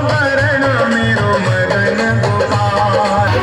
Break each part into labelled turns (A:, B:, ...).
A: भरण मेरो मदन गोपाल।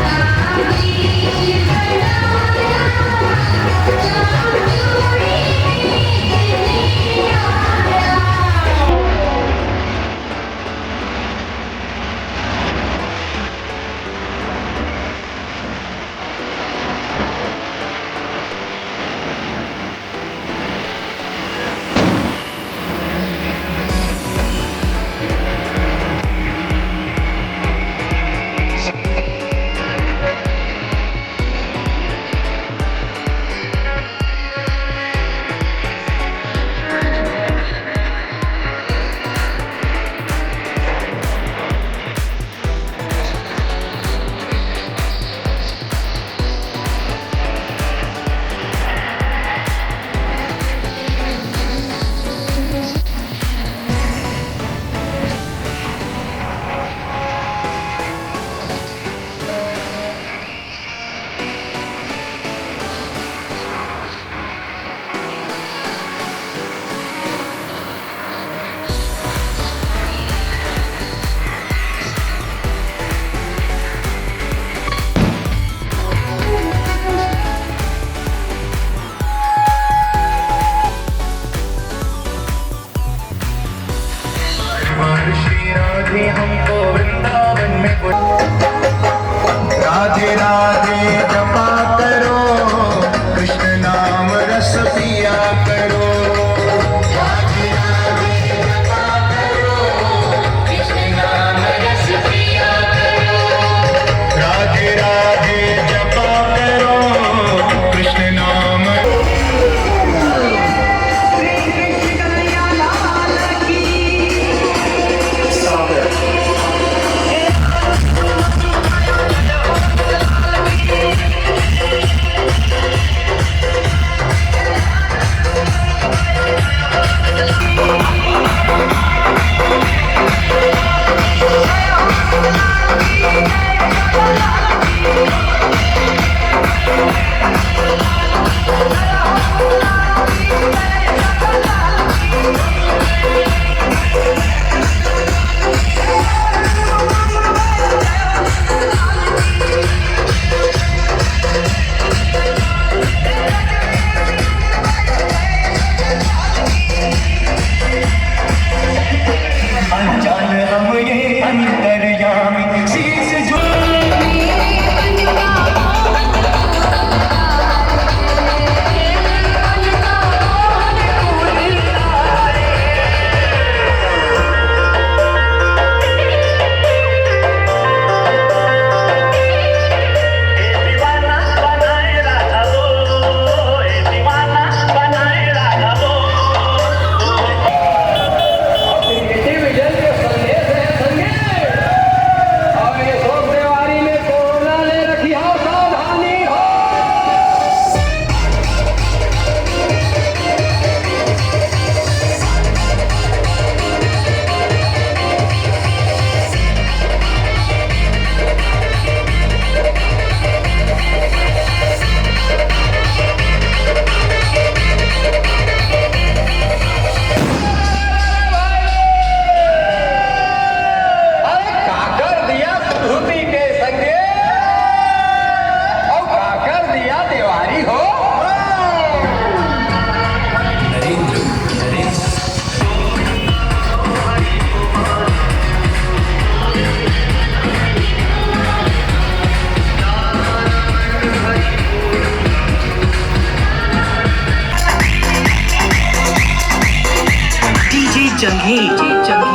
A: श्री राधे हमको वृंदावन में राधे राधे जपा करो, कृष्ण नाम रस पिया करो। राधे राधे जपा करो, कृष्ण नाम रस पिया करो। राधे राधे जपा करो, कृष्ण नाम।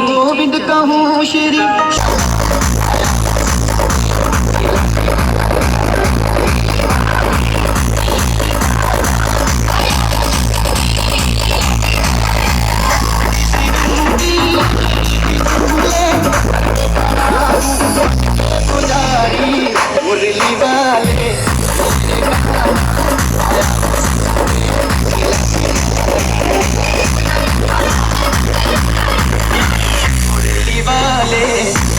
A: गोविंद कहूँ श्री मुरली वाले वाले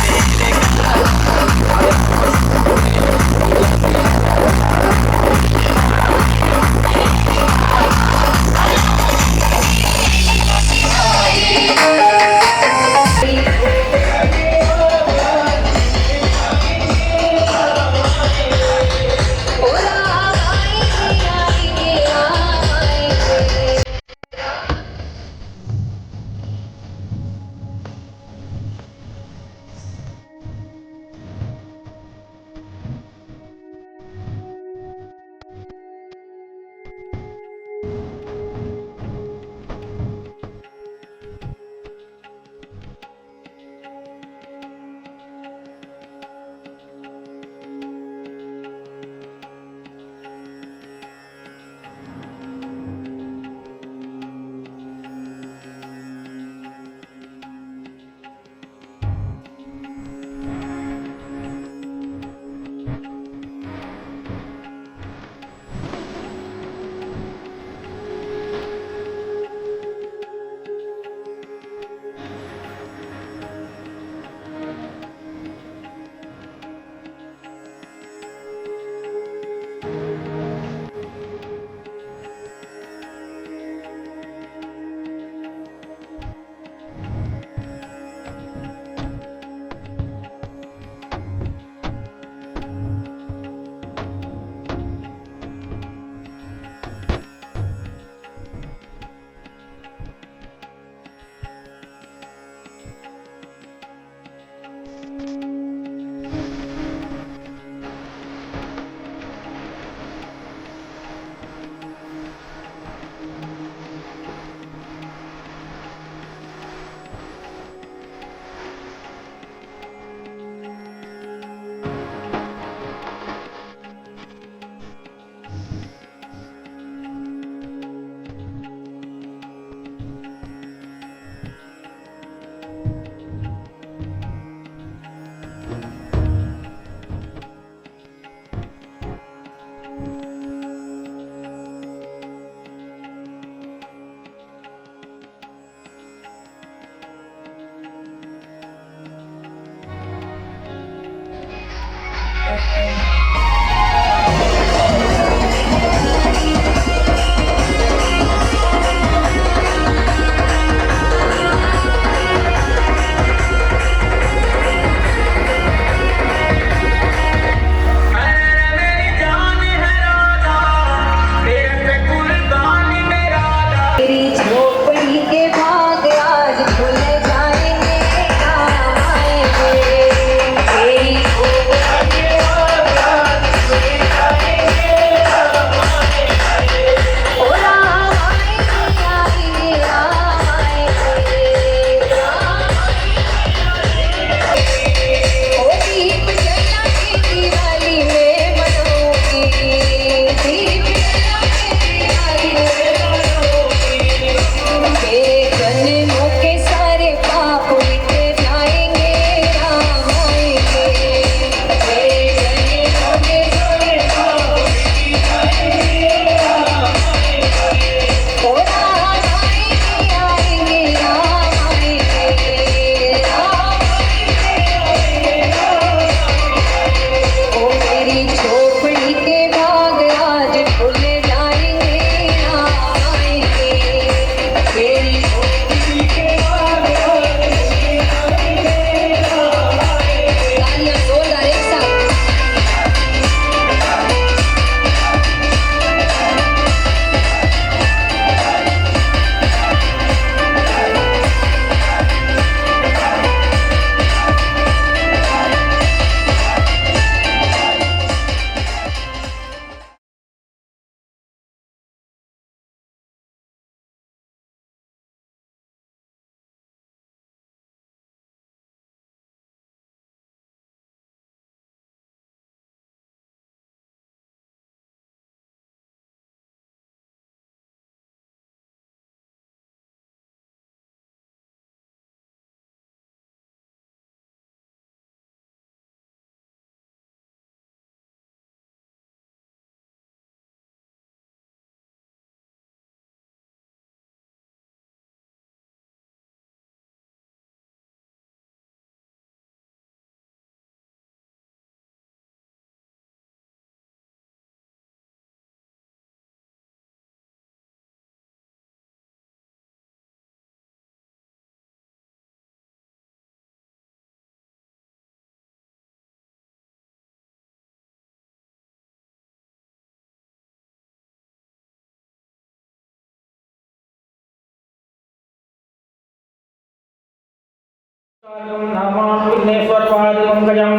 B: नामां विघ्नेश्वर पादिपङ्कजं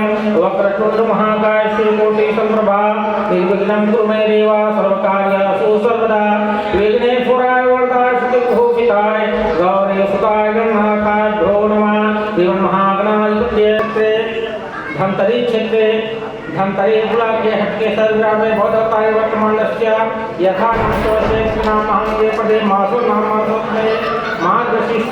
B: वक्रतुण्ड महाकाय श्रीकोटि सम्प्रभा निर्विघ्नं कुरु मे देव सर्वकार्येषु सर्वदा विघ्नेश्वराय वरदाय सुखभूषिताय गौरी सुताय गणनाथाभ्यो नमः एवं महागणाधिपत्ये धमतरी क्षेत्रे धमतरी ब्लॉक के हटके सर्वग्राम में बौद्धताय वर्तमानस्य यथा नामस्वसे नाम के पदे मासो नाम में मार्गशीर्ष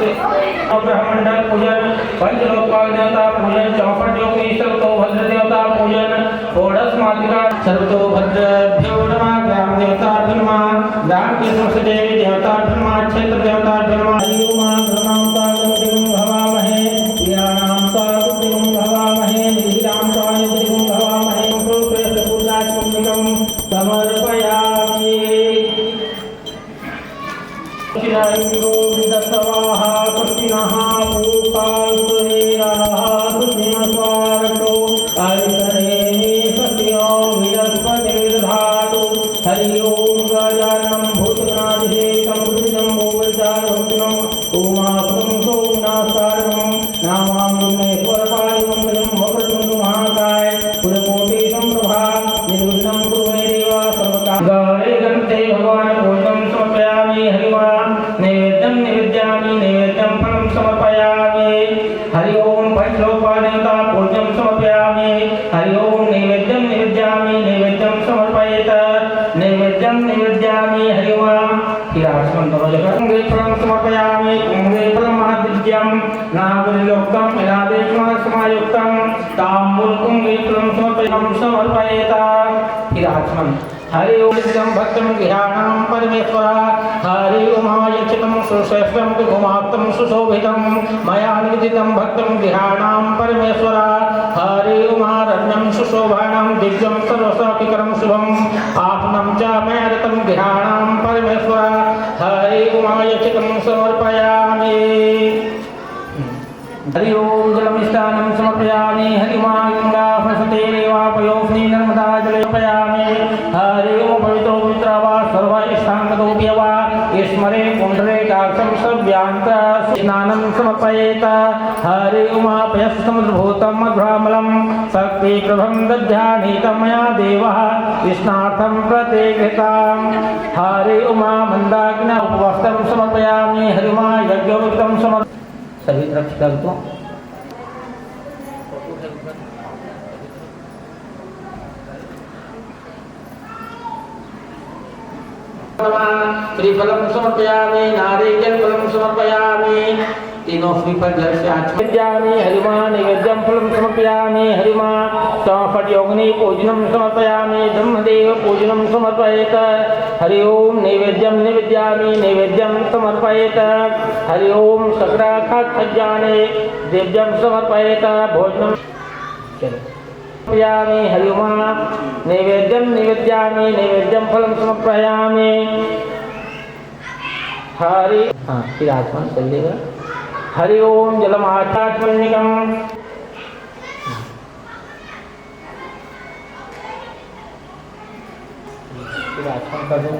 B: ब्रह्मंडल पूजन पंचलोकपाल देवता पूजन चौपट योगी सर्वतो भद्र देवता पूजन षोडश मातृका सर्वतो भद्रभ्यो नमः ग्राम देवता नमः ग्राम की तुलसी देवी देवता नमः क्षेत्र देवता नमः हरि ओम ग्रहणां पादं भवामहे वीराणां पादं भवामहे वीरां पादं भवामहे प्रोक्ते पूजात्मकं समर्पयामि शिरायो विदत्तवाः कृष्णः भूपाल्सुरेराः कृष्णस्वारतो आयतने सत्यो विदस्पतिर्धातु हरि ओम गजाननं भूतगणाधिसेकं कृतिजं भोगचारवन्तिनं ओमापदं सोमनाथकारणं नामामृतमेश्वरपादिमङ्गलं वक्रतुण्ड महाकाय पुरकोटि सम्प्रभा निर्विघ्नं कुरु मे देव सर्वकार्येषु गौरी गन्ते भगवान् पूजनं समर्पयामि हरिवा नैवेद्यं निवेद्यामि नैवेद्यं फलं समर्पयामि हरि ओम पंचलोकपादेवता पूजनं समर्पयामि हरि ओम नैवेद्यं निवेद्यामि नैवेद्यं समर्पयेत नैवेद्यं निवेद्यामि हरि ओम हिरास्मन्तरोजकं फलं समर्पयामि कुम्भे फलमहादिज्यं नागरिलोक्तं इलादेशमासमायुक्तं ताम्बूलकुं फलं समर्पयेत हिरास्मन् हरि ओम इदं भक्तं गृहाणां परमेश्वर हरि ओम यच्छतं सुश्रेष्ठं गुमाप्तं सुशोभितं मया निवेदितं भक्तं गृहाणां परमेश्वर हरि ओम रम्यं सुशोभनं दिव्यं सर्वसात्विकं शुभम् आत्मं च मया दत्तं ध्यानं परमेश्वर हरि उमाय चितं समर्पयामि। हरि ओम जलमिष्टानं समर्पयामि। हरि मा गंगा फसते रेवापयोस्मि नर्मदा जलपयामि। हरि ओम पवित्रो पवित्रा वा सर्व इष्टाङ्गतोऽपि वा स्मरे पुण्डरे काक्षं सव्यान्त स्नानं समर्पयेत। हरि उमापयस्तमुद्भूतं मध्वामलं शक्तिप्रभं दध्यानीतं मया देवः स्नार्थं प्रतिगृहीतं। हरि उमा मन्दाग्नि उपवस्त्रं समर्पयामि। हरि उमा यज्ञोक्तं समर्पयामि। सभी तरफ से कर दो। श्रीफलं समर्पयामि। नारिकेलफलं समर्पयामि। तीनों श्रीफल जल से आचमयामि। हरिमा नैवेद्यं फलं समर्पयामि। हरिमा चौपट्योग्नि पूजनं समर्पयामि। ब्रह्मदेव पूजनं समर्पयेत। हरि ओम नैवेद्यं निवेद्यामि। नैवेद्यं समर्पयेत। हरि ओम सक्राखात्सज्जाने देव्यं समर्पयेत। भोजनं समर्पयामि। हरि ओम नैवेद्यं निवेद्यामि। नैवेद्यं फलं समर्पयामि। हरि फिर आचमन चलिएगा। हरि ओम जलमाचात्मनिकम। फिर आचमन कर दो।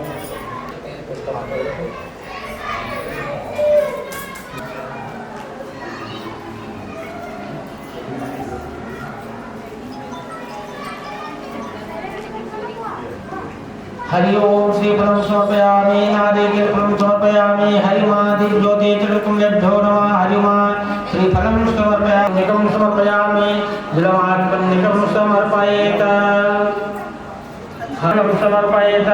B: हरि ओम श्रीफलं समर्पयामि। नारिकेलफलं समर्पयामि। हरिमा दिव्योते चतुर्कुम्भ्यो नमः। हरिमा श्रीफलं समर्पयामि। निकं समर्पयामि। जलमात्मनिकं समर्पयेत। फलं समर्पयेत।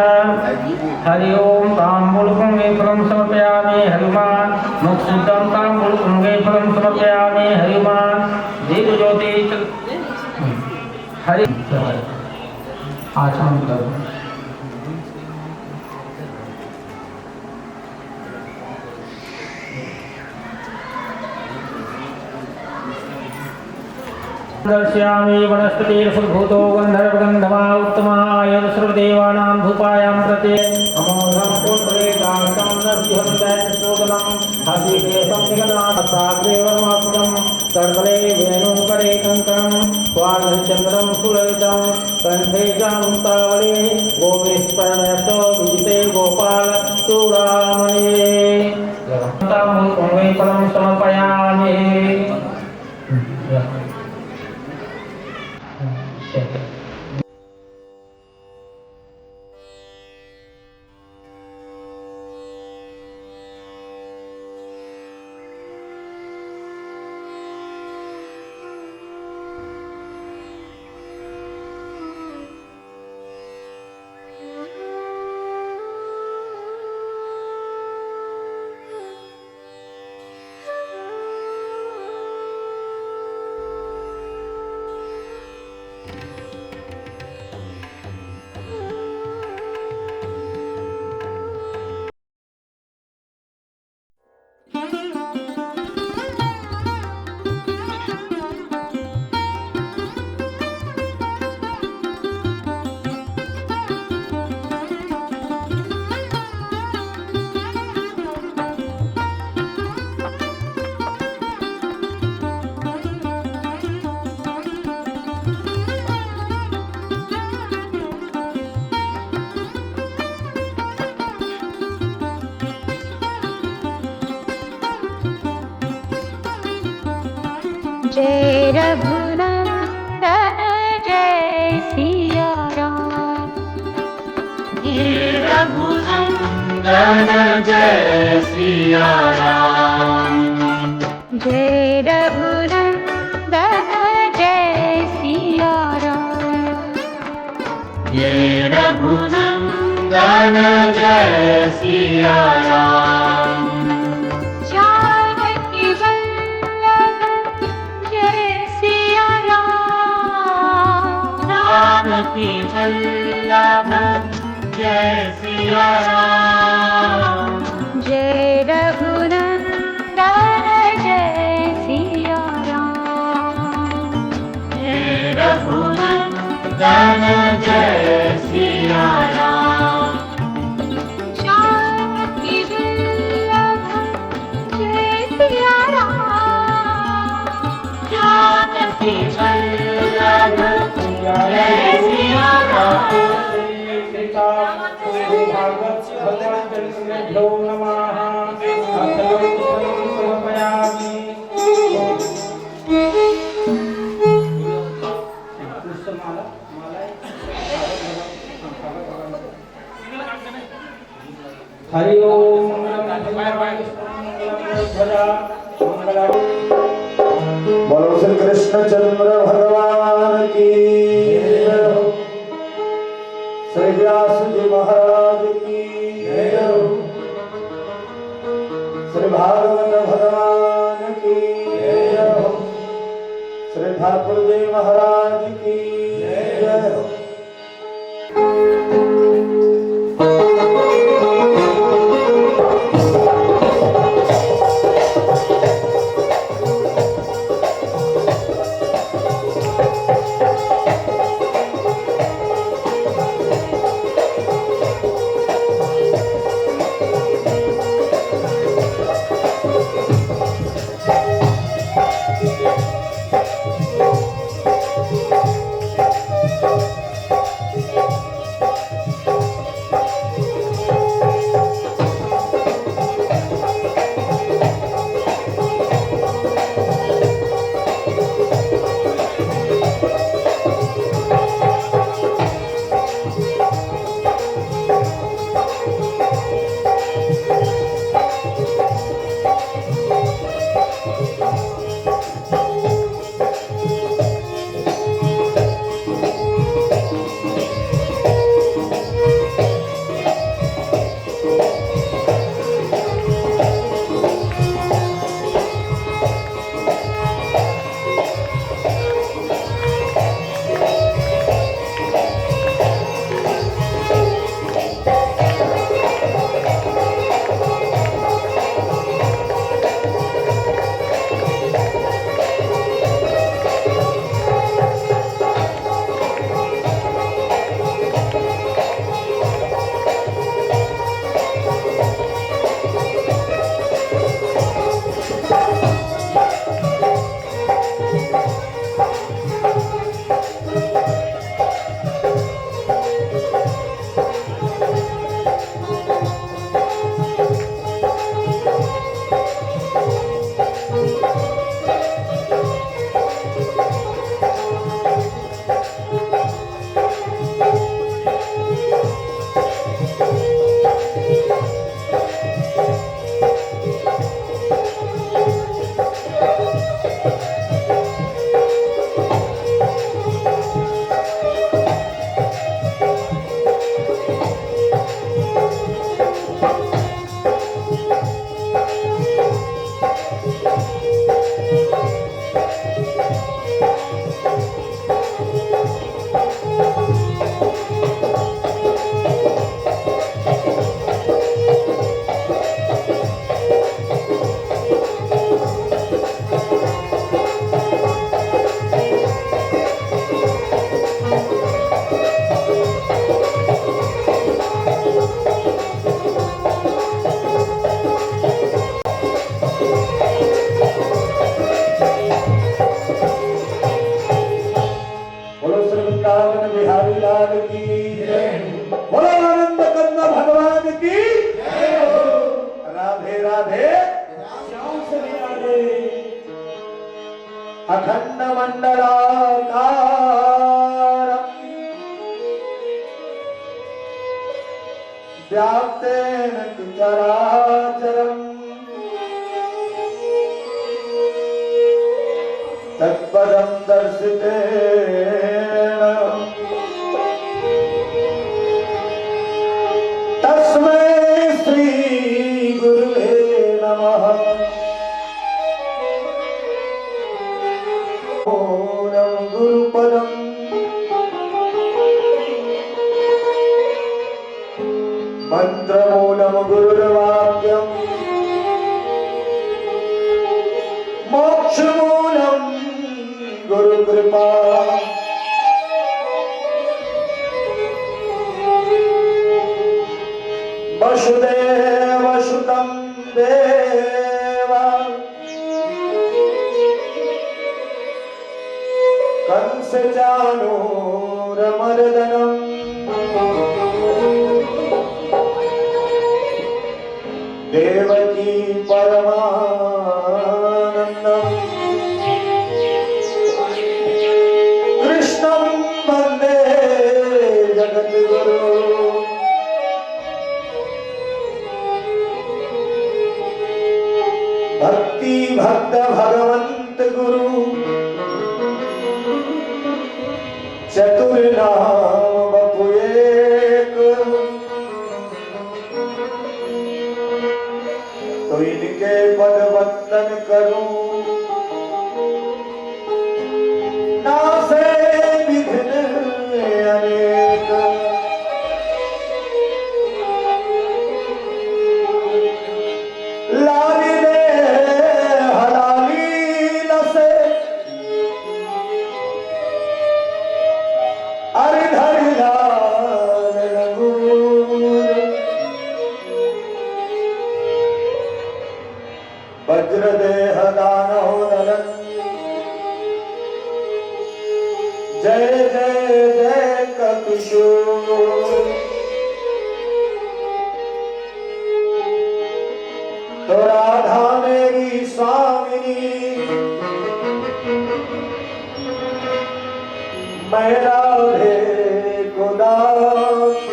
B: हरि ओम ताम्बूलकुंगे फलं समर्पयामि। हरिमा मुक्षितं ताम्बूलकुंगे फलं समर्पयामि। हरिमा दिव्योते हरि आचमन करो। दर्शयामि वनस्पतिर्भूतो गन्धर्वगन्धवा उत्तमाय सर्वदेवानां धूपायां प्रति अमोघं पुण्डरे कान्तं नरसिंहं दैत्यशोधनं हसिकेशं निगनाथसाग्रे वर्माकुटं कर्कले वेणुकरे कङ्कणं स्वाघचन्द्रं सुललितं कण्ठे चामुक्तावळे गोविष्परमेशो विजिते गोपाल चूडामणि ताम्बूलकुंगे फलं समर्पयामि।
C: जय रघुनंदन जय सिया राम। जय रघुनंदन जय सिया राम। जय रघुनंदन जय सिया राम। जय रघुनंदन जय सिया राम। जानकी वल्लभ जय सिया राम। जानकी वल्लभ जय सिया राम। जय रघुनंदन जय सिया राम। जय रघुनंदन जन जय सिया राम। जानकी वल्लभ जय सिया राम। जानकी वल्लभ जय सिया राम।
B: भागवत भगवान चरितमेभ्यो नमः। अथर्वं समर्पयामि। हरि ओम
A: बोलो श्री कृष्णचंद्र भगवान की जय हो। श्री व्यास जी महाराज की जय हो। श्री भागवत भगवान की जय हो। श्री ठाकुर जी महाराज की जय हो। अखंड मंडलाकार व्याप्तेन चराचरम् तत्पदं दर्शितेन तस्मै श्री गुरुवे नमः। ओम गुरुपदम् मंत्रमूलम गुरुर्वाक्यम् मोक्षमूलम गुरुकृपा वसुदेव सुतं देवा कंस चाणूरमर्दनम् देवकी परमानन्दम् कृष्णं वन्दे जगद्गुरु भक्ति भक्त भगवंत गुरु चतुर नाम बपु एक तो इनके पद वंदन करूं नासे विघ्न अनेक लाली दे हलाली नसे अरे धरि लाल लगूर वज्र देह दानो नलन जय जय जय कपिशूर तो राधा मेरी स्वामिनी मैं राधे को दास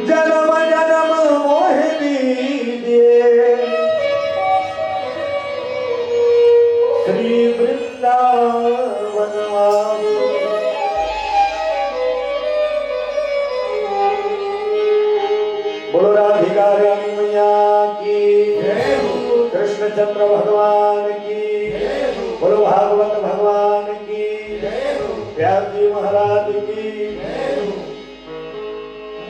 A: जन्म जन्म मोहिनी दिए श्री वृंदावन बोलो राधिका रानी मैया की कृष्णचंद्र भगवान की बोलो भागवत भगवान की व्यास जी महाराज की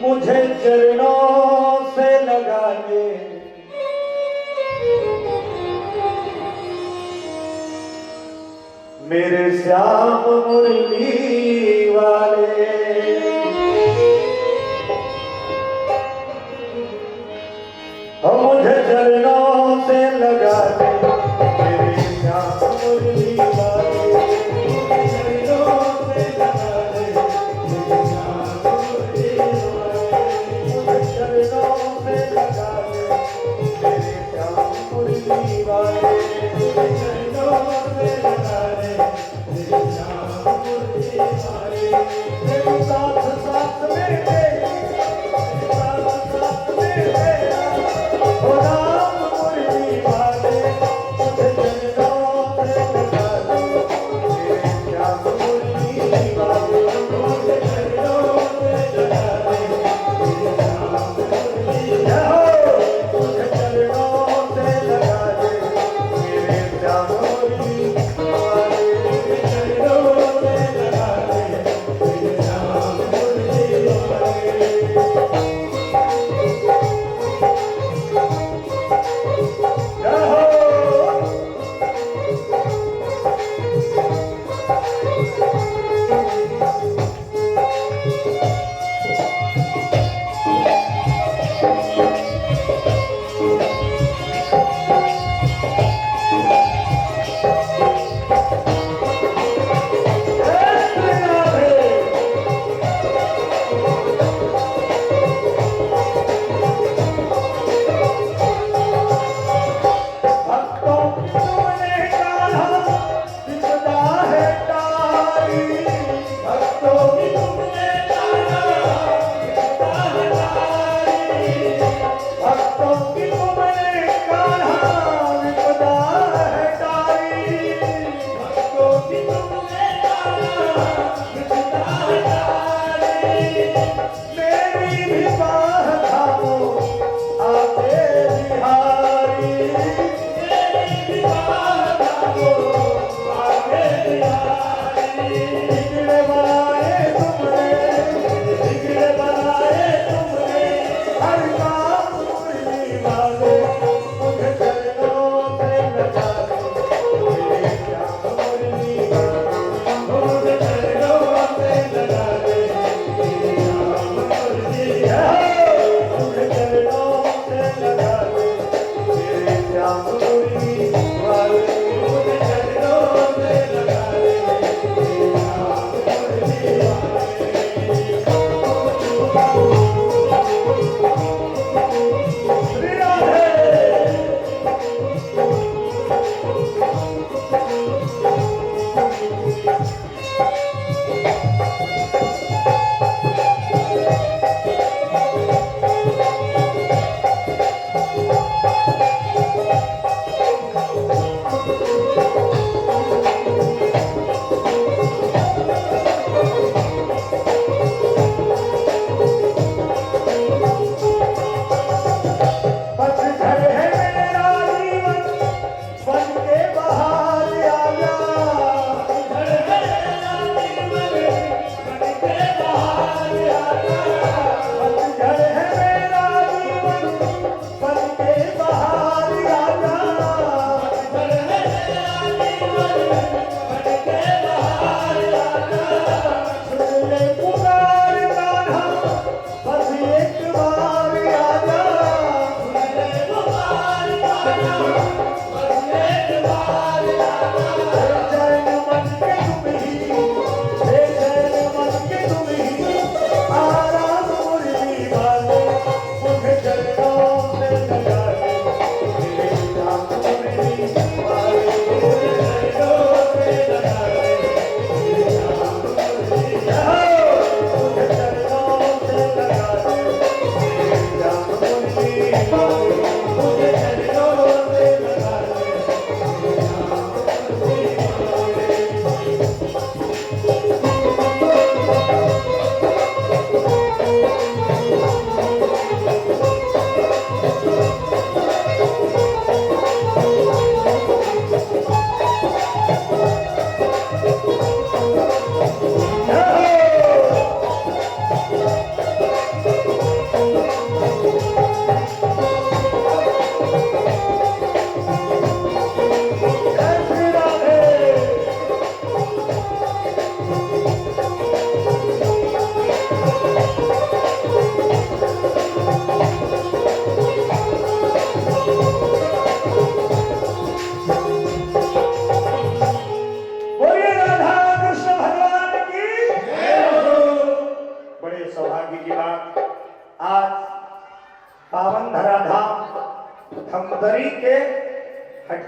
A: मुझे चरणों से लगा ले मेरे श्याम मुरली वाले मुझे चरणों से लगा ले मेरे श्याम मुरली वाले चरणों से लगा ले मेरे श्याम मुरली वाले मुझे चरणों से लगा ले मेरे श्याम मुरली वाले चरणों से लगा ले मेरे श्याम मुरली वाले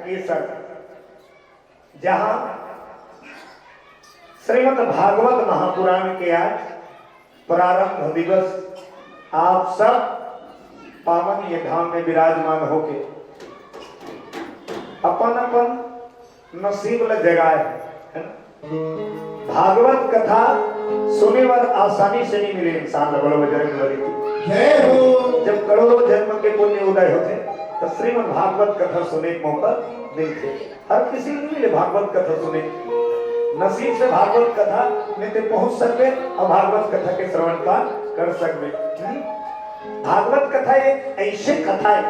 A: केसर, जहां श्रीमद् भागवत महापुराण के आज प्रारंभ दिवस आप सब पावन ये धाम में विराजमान होके अपन अपन नसीब ल जगाए है ना। भागवत कथा सुने पर आसानी से नहीं मिले इंसान लगो बजरंग बली की। जब करोड़ों जन्म के पुण्य उदय होते तो श्रीमद् भागवत कथा सुने के मौका मिलते। हर किसी को मिले भागवत कथा सुने, नसीब से भागवत कथा में ते पहुंच सकते और भागवत कथा के श्रवण का कर सकते। भागवत कथा एक ऐसे कथा है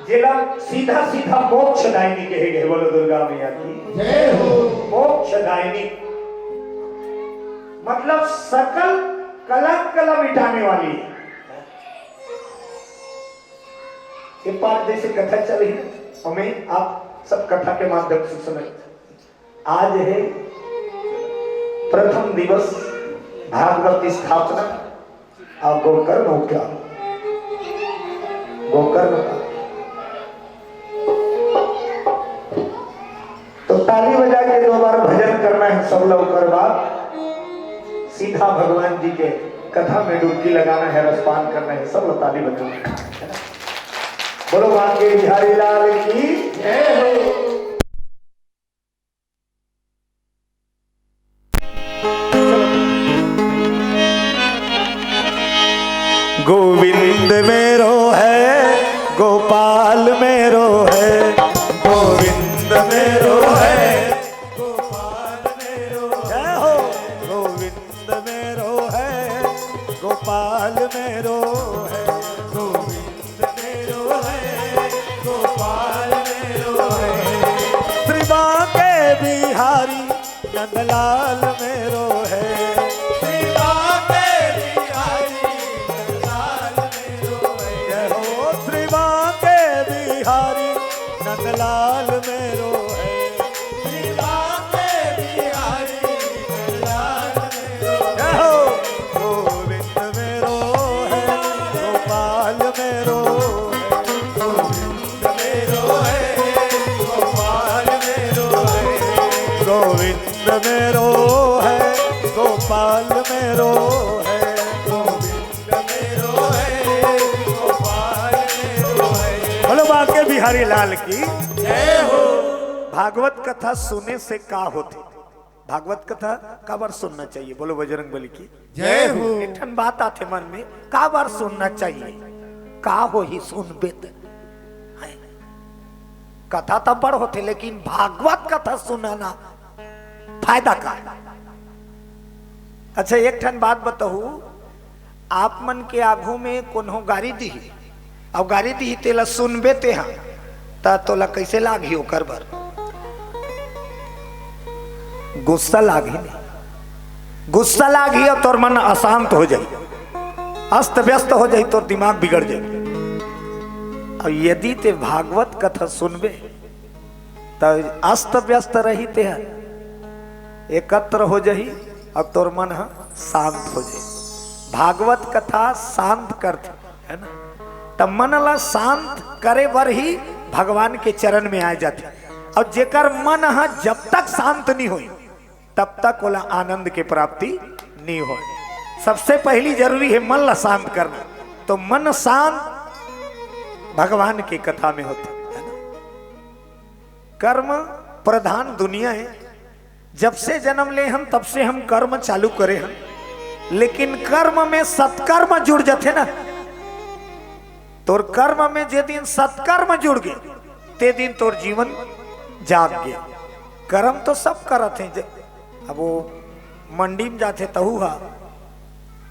A: जिला सीधा सीधा मोक्ष दायिनी कहे गए। बोलो दुर्गा मैया की जय हो। मोक्ष दायिनी मतलब सकल कलंक कला मिटाने वाली है। एक बार जैसे कथा चली हमें आप सब कथा के माध्यम से सुने। आज है प्रथम दिवस भागवत की स्थापना और गोकर्ण हो क्या गोकर्ण का तो ताली बजा के 2 बार भजन करना है सब लोग। कर बाद सीधा भगवान जी के कथा में डुबकी लगाना है, रसपान करना है, सब लोग ताली बजाना है। बोलो बांके बिहारी लाल की जय हो।
D: गोविंद मेरो है, गोपाल मेरो है, गोविंद मेरो है, गोपाल मेरो जय हो। गोविंद मेरो है, गोपाल मेरो है, गोविंद मेरो है, गोपाल मेरो है। श्री बांके बिहारी नंदलाल मेरो है, श्री बांके बिहारी नंदलाल मेरो है। जय हो। श्री बांके बिहारी नंदलाल मेरो है, श्री बांके बिहारी नंदलाल मेरो है। जय हो। गोविंद मेरो है, गोपाल मेरो है, गोविंद मेरो है, गोपाल मेरो है, गोविंद मेरो है, गोपाल मेरो है, गोविंद मेरो है, गोपाल मेरो है। बोलो बांके बिहारी लाल की जय हो। भागवत कथा सुनने से का होते? भागवत कथा का बार सुनना चाहिए? बोलो बजरंग बली की जय हो। एक ठन बात आते मन में, का बार सुनना चाहिए? का हो ही सुन बेत कथा तो बड़ होते, लेकिन भागवत कथा सुनाना फायदा का? अच्छा एक ठन बात बताऊ, आप मन के आगू में कोनो गाड़ी दी और गाड़ी दी तेला सुनबे ते हाँ ता तोला कैसे लागी? ओकर बर गुस्सा लागी नहीं, गुस्सा लागी और तोर मन अशांत हो जाए, अस्त व्यस्त हो जाए, तो दिमाग बिगड़ जाए। और यदि ते भागवत कथा सुनबे तो अस्त व्यस्त रही ते एकत्र हो जाही अब तोर मन शांत हो जाए। भागवत कथा शांत करते है ना, तब मन ला शांत करे बर ही भगवान के चरण में आ जाते। और जेकर मन जब तक शांत नहीं हो तब तक ओला आनंद के प्राप्ति नहीं हो। सबसे पहली जरूरी है मन ला शांत करना। तो मन शांत भगवान की कथा में होते है ना। कर्म प्रधान दुनिया है, जब से जन्म ले हम तब से हम कर्म चालू करे हम, लेकिन कर्म में सत्कर्म जुड़ जाते ना। तोर कर्म में जे दिन सत्कर्म जुड़ गए ते दिन तोर जीवन जाग गया। कर्म तो सब करत हैं। अब वो मंडी में जाते तहु हा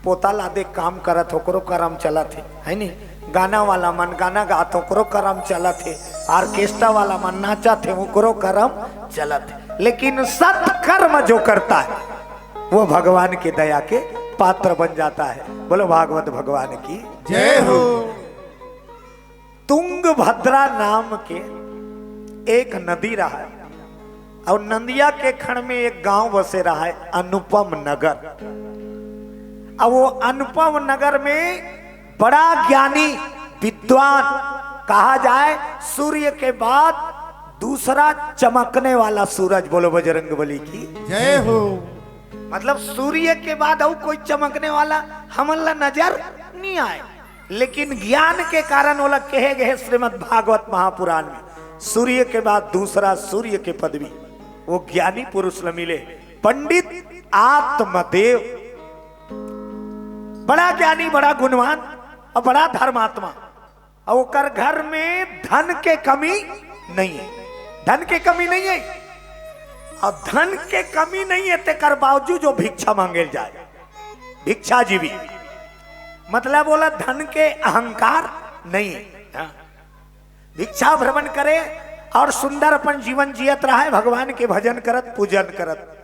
D: पोता लादे काम करत हो, कर्म चलत है नहीं। गाना वाला मन गाना गात हो, कर्म चलत है। ऑर्केस्ट्रा वाला मन नाचा थे, वो कर्म चलत है। लेकिन सत्कर्म जो करता है वो भगवान के दया के पात्र बन जाता है। बोलो भागवत भगवान की जय हो। तुंगभद्रा नाम के एक नदी रहा है और नदिया के खंड में एक गांव बसे रहा है, अनुपम नगर। अब वो अनुपम नगर में बड़ा ज्ञानी विद्वान कहा जाए, सूर्य के बाद दूसरा चमकने वाला सूरज। बोलो बजरंगबली की
E: जय हो।
D: मतलब सूर्य के बाद और कोई चमकने वाला हमला नजर नहीं आए, लेकिन ज्ञान के कारण वो लोग कहे गए श्रीमद् भागवत महापुराण में, सूर्य के बाद दूसरा सूर्य के पदवी वो ज्ञानी पुरुष ल मिले, पंडित आत्मदेव। बड़ा ज्ञानी, बड़ा गुणवान और बड़ा धर्मात्मा, और ओकर घर में धन के कमी नहीं है, धन के कमी नहीं है। और धन के कमी नहीं है तेकर बावजूद जो भिक्षा मांगे जाए, भिक्षा जीवी, मतलब बोला धन के अहंकार नहीं है। हाँ? भिक्षा भ्रमण करे और सुंदर अपन जीवन जियत रहा है, भगवान के भजन करत पूजन करत,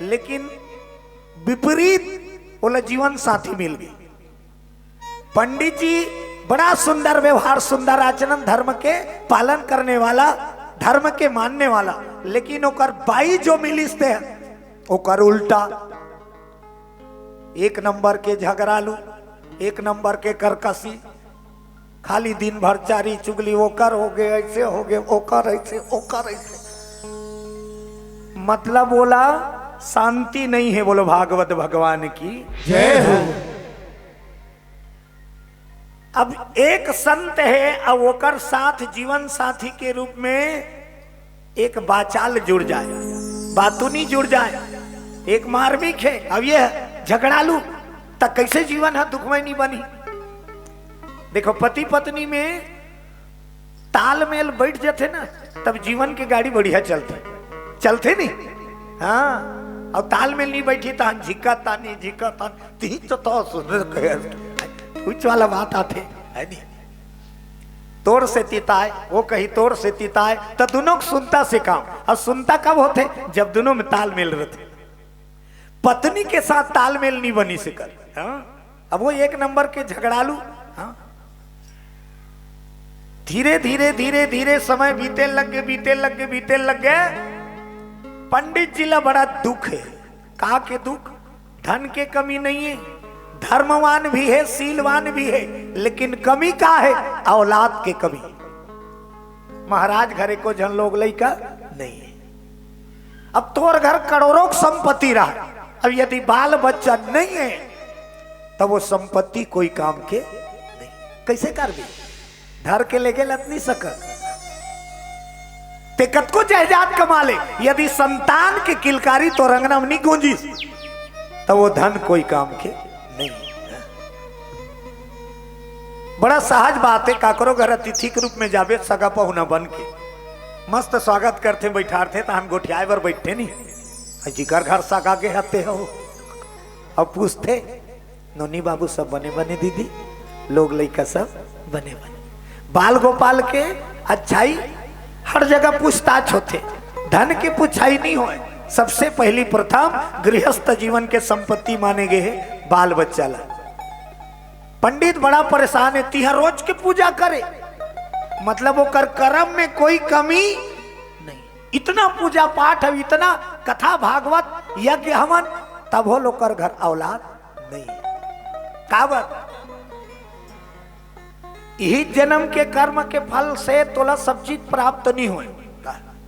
D: लेकिन विपरीत बोला जीवन साथी मिल गई। पंडित जी बड़ा सुंदर व्यवहार, सुंदर आचरण, धर्म के पालन करने वाला, धर्म के मानने वाला, लेकिन ओकर बाई जो मिलिस थे ओकर उल्टा, एक नंबर के झगड़ालू, एक नंबर के करकसी, खाली दिन भर चारी चुगली, ओकर हो गए ऐसे, हो गए ओकर ऐसे, ओकर ऐसे, मतलब बोला शांति नहीं है। बोलो भागवत भगवान की
E: जय हो।
D: अब एक संत है, अब ओकर साथ जीवन साथी के रूप में एक बाचाल जुड़ जाए, बातूनी जुड़ जाए, एक मार्मिक है, अब ये झगड़ालू, तब कैसे जीवन है दुखमय नहीं बनी। देखो पति पत्नी में तालमेल बैठ जाते ना, तब जीवन की गाड़ी बढ़िया चलते नहीं। हाँ, और तालमेल नहीं बैठी तो झिकता नहीं तो कुछ वाला बात आते है नहीं, तोड़ से तिताए, वो कही तोड़ से तिताए, तो दोनों सुनता से काम, और सुनता कब होते जब दोनों में तालमेल रहते। पत्नी के साथ तालमेल नहीं बनी से कर। हाँ? अब वो एक नंबर के झगड़ालू। हाँ? धीरे धीरे धीरे धीरे समय बीते लग गए। पंडित जी ला बड़ा दुख है। कहा के दुख? धन के कमी नहीं है, धर्मवान भी है, शीलवान भी है, लेकिन कमी का है? औलाद के कमी। महाराज घरे को जन लोग लइका नहीं है। अब तोर घर करोड़ों संपत्ति रहा, अब यदि बाल बच्चा नहीं है तब वो संपत्ति कोई काम के नहीं। कैसे कर भी धर के लेके लत नहीं सकत, तेकत को जायदाद कमा ले, यदि संतान के किलकारी तो रंगना नहीं गूंजी तब वो धन कोई काम के नहीं। बड़ा सहज बात है, काकरो घर अतिथि के रूप में जावे सगा पहुना बन के मस्त स्वागत करते बैठाते, तो हम गोठियाए पर बैठते नहीं, जिकर घर सगा के आते हो। अब पूछते नोनी बाबू सब बने बने, दीदी लोग लइका सब बने बने, बाल गोपाल के अच्छाई हर जगह पूछताछ होते, धन की पूछाई नहीं हो। सबसे पहली प्रथम गृहस्थ जीवन के संपत्ति माने गए है बाल बच्चा ला। पंडित बड़ा परेशान है, तिहा रोज के पूजा करे, मतलब वो कर कर्म में कोई कमी नहीं। इतना पूजा पाठ है, इतना कथा भागवत यज्ञ हवन, तब हो लोग कर घर औलाद नहीं। कावत यही जन्म के कर्म के फल से तोला सब चीज प्राप्त नहीं हुए,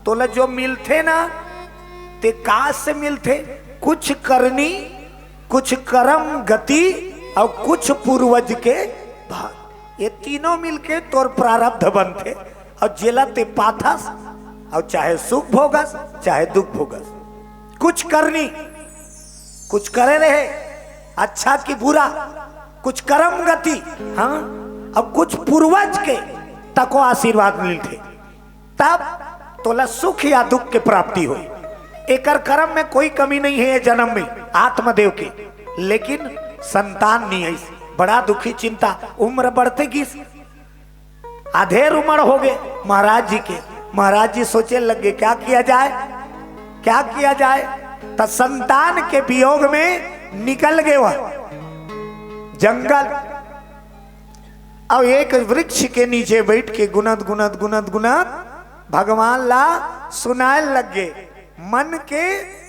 D: तोला जो मिलते ना ते काश से मिलते, कुछ करनी, कुछ कर्म गति और कुछ पूर्वज के भाग, ये तीनों मिलके तोर प्रारब्ध बनते, और जेला ते पाथस, और चाहे सुख भोगस चाहे दुख भोगस। कुछ करनी, कुछ करे रहे, अच्छा की बुरा, कुछ कर्म गति, हाँ, अब कुछ पूर्वज के तको आशीर्वाद मिलते, तब तोला सुख या दुख के प्राप्ति हुई। एकर कर्म में कोई कमी नहीं है जन्म में आत्मदेव के, लेकिन संतान नहीं है, बड़ा दुखी चिंता। उम्र बढ़ते किस आधेर उम्र हो गए महाराज जी के, महाराज जी सोचे लगे क्या किया जाए, क्या किया जाए, तो संतान के वियोग में निकल गए वह जंगल, और एक वृक्ष के नीचे बैठ के गुनत गुनत गुनत गुनत भगवान ला सुनाए लगे मन के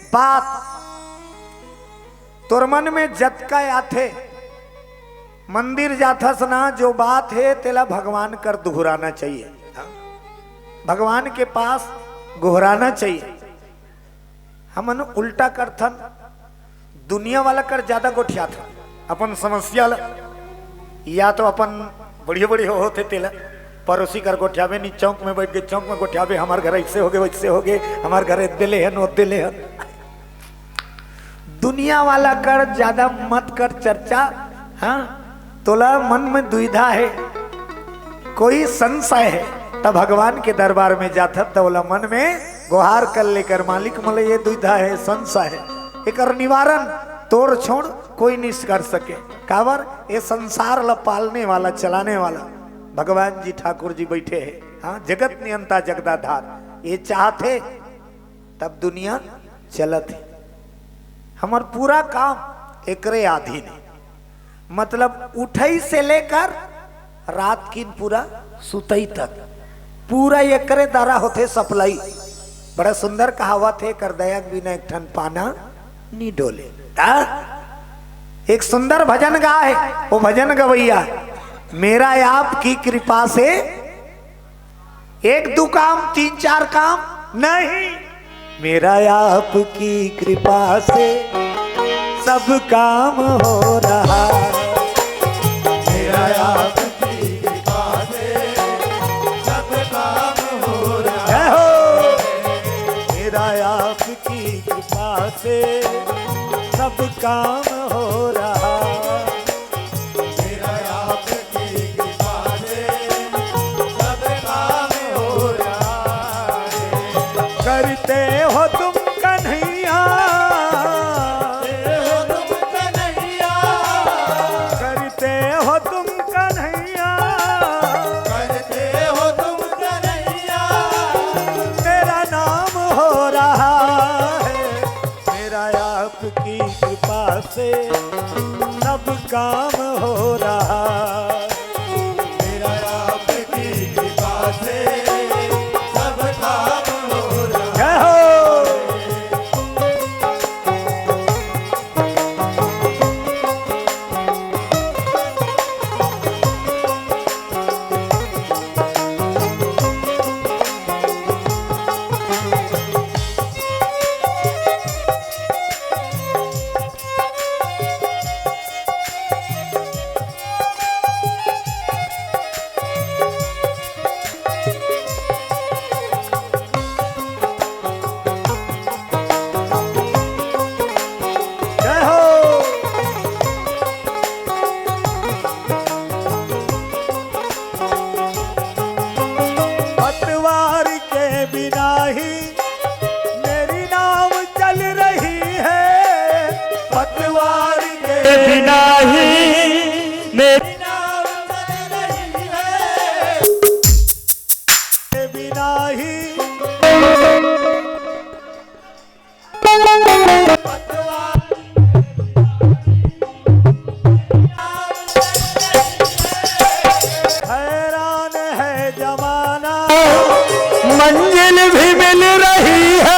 D: बात। तोर मन में जत का आथे मंदिर जाथस ना, जो बात है तेला भगवान कर दोहराना चाहिए। भगवान के पास गोहराना चाहिए। हमन उल्टा करथन, दुनिया वाला कर ज्यादा गोठिया था अपन समस्या ला, या तो अपन बढ़िया बढ़िया होते तेला पड़ोसी कर गोठियावे नी, चौक में बैठ के चौक में गोठियावे, हमार घर ऐसे हो गए वैसे हो गए, हमार घर दिले हन वो दिले हन। दुनिया वाला कर ज्यादा मत कर चर्चा। हाँ, तोला मन में दुविधा है, कोई संशय है, तब भगवान के दरबार में जाता तोला मन में गुहार कर लेकर, मालिक मले ये दुविधा है, संशय है, एक निवारण तोड़ छोड़ कोई नहीं कर सके। कावर ये संसार ला पालने वाला चलाने वाला भगवान जी ठाकुर जी बैठे हैं। हाँ, जगत नियंता जगदाधार, ये चाहते तब दुनिया चलत है। हमार पूरा काम एकरे आधीन है, मतलब उठई से लेकर रात की पूरा सुतई तक पूरा एकरे द्वारा होते सप्लाई। बड़ा सुंदर कहावत है, कर दया बिना एक ठन पाना नी डोले। एक सुंदर भजन गा है, वो भजन गवैया, मेरा आपकी कृपा से एक दो काम तीन चार काम नहीं, मेरा आपकी कृपा से सब काम हो रहा, मेरा आपकी कृपा से सब काम हो रहा हो, मेरा आपकी कृपा से सब काम हो रहा, मेरा आपकी कृपा से सब काम हो रहा है। करते हो तुम कन्हैया, करते हो तुम कन्हैया, करते हो तुम कन्हैया, मेरा नाम हो रहा है, मेरा आपकी कृपा से सब काम हो रहा, मेरा आपकी कृपा से सब काम हो रहा। जय हो। मंजिल भी मिल रही है,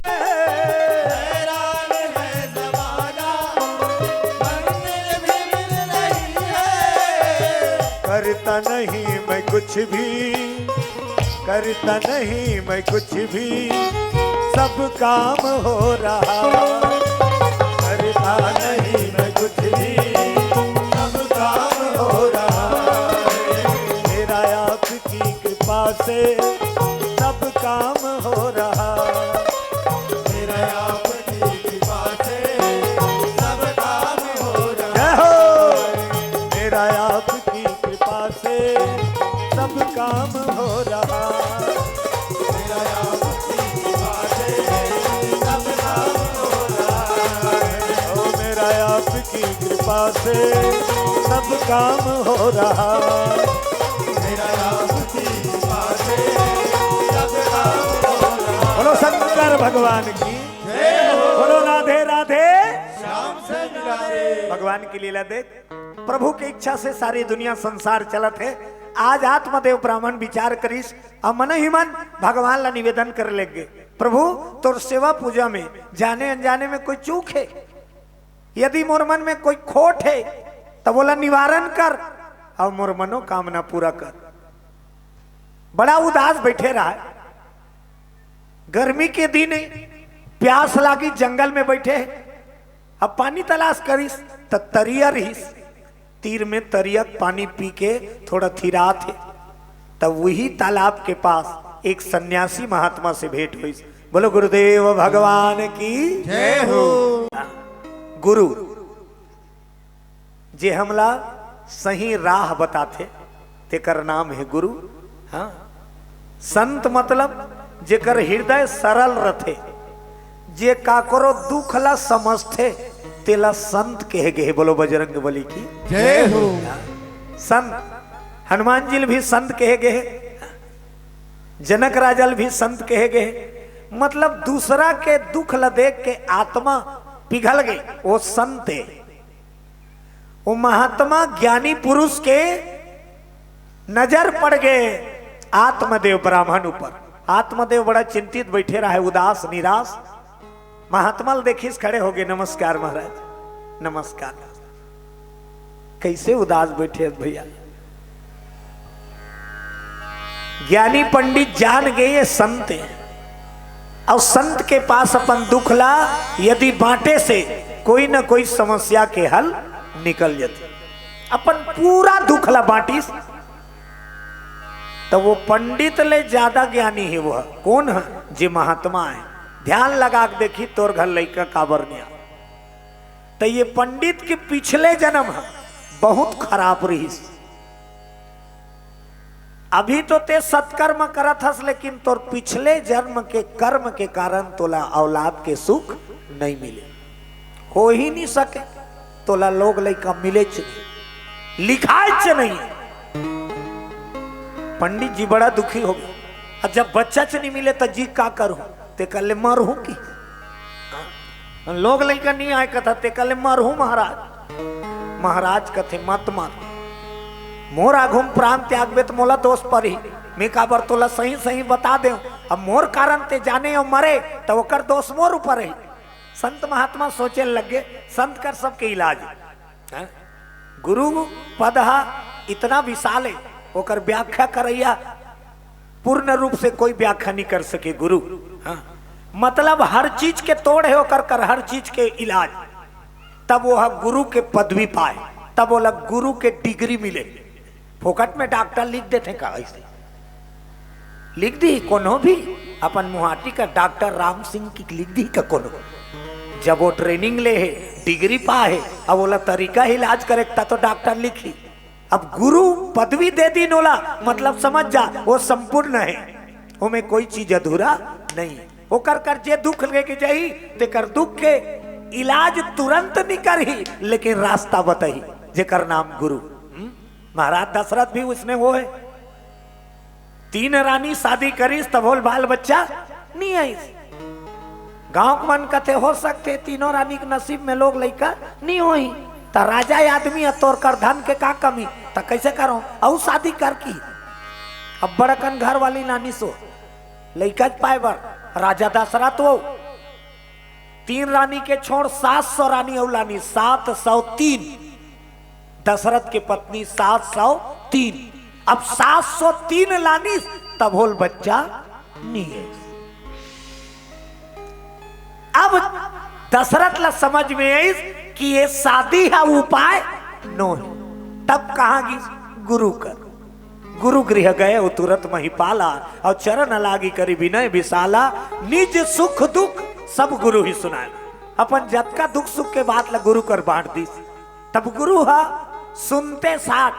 D: हैरान है ज़माना, मंजिल भी मिल रही है, करता नहीं मैं कुछ भी, करता नहीं मैं कुछ भी, सब काम हो रहा, करता नहीं मैं कुछ भी, सब काम हो रहा है, मेरा आपकी कृपा से सब काम हो रहा, मेरा आपकी कृपा से सब काम हो रहा, मेरा आपकी कृपा से सब काम हो रहा, मेरा आपकी कृपा से सब काम हो रहा, ओ मेरा आपकी कृपा से सब काम हो रहा, मेरा आपकी कृपा से बोलो शंकर भगवान की, बोलो राधे राधे श्याम संग राधे। भगवान की लीला देख, प्रभु की इच्छा से सारी दुनिया संसार चलत है। आज आत्मदेव ब्राह्मण विचार करीस और मन ही मन भगवान ला निवेदन कर लेंगे, प्रभु तोर सेवा पूजा में जाने अनजाने में कोई चूक है, यदि मोर मन में कोई खोट है तो बोला निवारण कर और मोर मनोकामना पूरा कर। बड़ा उदास बैठे रहा, गर्मी के दिन प्यास लागी जंगल में बैठे, अब पानी तलाश करिस तो तरिया रहीस, तीर में तरियक पानी पी के थोड़ा थिरा थे। तब वही तालाब के पास एक सन्यासी महात्मा से भेंट हुई। बोलो गुरुदेव भगवान की
E: जय हो।
D: गुरु जे हमला सही राह बताते तेकर नाम है गुरु। हाँ, संत मतलब जेकर हृदय सरल रथे, जे काकरो दुख ला समझते तेला संत कहे गए। बोलो बजरंग बली की
E: जय हो।
D: संत हनुमान जी भी संत कहे गए, जनक राजल भी संत कहे गए। मतलब दूसरा के दुख ला देख के आत्मा पिघल गई, वो संत है। वो महात्मा ज्ञानी पुरुष के नजर पड़ गए आत्मदेव ब्राह्मण ऊपर। आत्मदेव बड़ा चिंतित बैठे रहा है, उदास निराश। महात्मा देखिस खड़े हो गए, नमस्कार महाराज, नमस्कार। कैसे उदास बैठे भैया? ज्ञानी पंडित जान गए ये संत है, और संत के पास अपन दुख ला यदि बांटे से कोई ना कोई समस्या के हल निकल जाते। अपन पूरा दुख ला बांटिस तो वो पंडित ले ज्यादा ज्ञानी है। वो कौन है? जे महात्मा है। ध्यान लगा के देखी तोर घर लड़का काबर नहीं। तो ये पंडित के पिछले जन्म है बहुत खराब रही। अभी तो ते सत्कर्म करत हस, लेकिन तोर पिछले जन्म के कर्म के कारण तोला औलाद के सुख नहीं मिले, हो ही नहीं सके। तोला लोग लड़का मिले नहीं, लिखाए नहीं। पंडित जी बड़ा दुखी हो गए। और जब बच्चा च नहीं मिले तो जी का करूं? ते कल मरहूं की लोग लड़का नहीं आए कथा, ते कल मरहूं महाराज। महाराज कथे मत मार, मोर आघुम प्राण त्यागबे तो मोला दोष पर ही। मैं काबर तोला सही सही बता दे, अब मोर कारण ते जाने और मरे तो ओकर दोष मोर ऊपर है। संत महात्मा सोचे लगे संत कर सबके इलाज है। गुरु पद इतना विशाल है, ओकर व्याख्या करैया पूर्ण रूप से कोई व्याख्या नहीं कर सके गुरु। हाँ, मतलब हर चीज के तोड़ है ओकर कर, हर चीज के इलाज। तब वो गुरु के पदवी पाए, तब वो लग गुरु के डिग्री मिले। फोकट में डॉक्टर लिख देते का, ऐसे लिख दी कोनो भी अपन मुहाटी का डॉक्टर राम सिंह की लिख दी का कोनो। जब वो ट्रेनिंग ले है, डिग्री पाए, अब बोला तरीका इलाज करेगा तो डॉक्टर लिखी। अब गुरु पदवी दे दी नोला, मतलब समझ जा वो संपूर्ण है, उनमें कोई चीज अधूरा नहीं। वो कर जे दुख लेके जाई ते कर दुख के इलाज तुरंत नहीं करही, लेकिन रास्ता बताई जेकर नाम गुरु। महाराज दशरथ भी उसने वो है, 3 रानी शादी करीस तब होल बाल बच्चा नहीं आई। गांव के मन कथे हो सकते 3 रानी के नसीब में लोग लड़का नहीं होई, तो राजा आदमी है तोर कर धन के का कमी, तो कैसे करो और शादी कर की। अब बड़कन घर वाली नानी सो लड़का पाए बर राजा दशरथ वो 3 रानी के छोड़ 700 रानी औलानी 703। दशरथ के पत्नी 703। अब 703 लानी तब होल बच्चा नहीं है। अब दशरथ ला समझ में आई कि ये शादी है उपाय नो है। तब कहा गी गुरु कर, गुरु गृह गए वो तुरंत महिपाला, और चरण लागी करी विनय विशाला। निज सुख दुख सब गुरु ही सुनाए, अपन जब का दुख सुख के बात ला गुरु कर बांट दी। तब गुरु हा सुनते साथ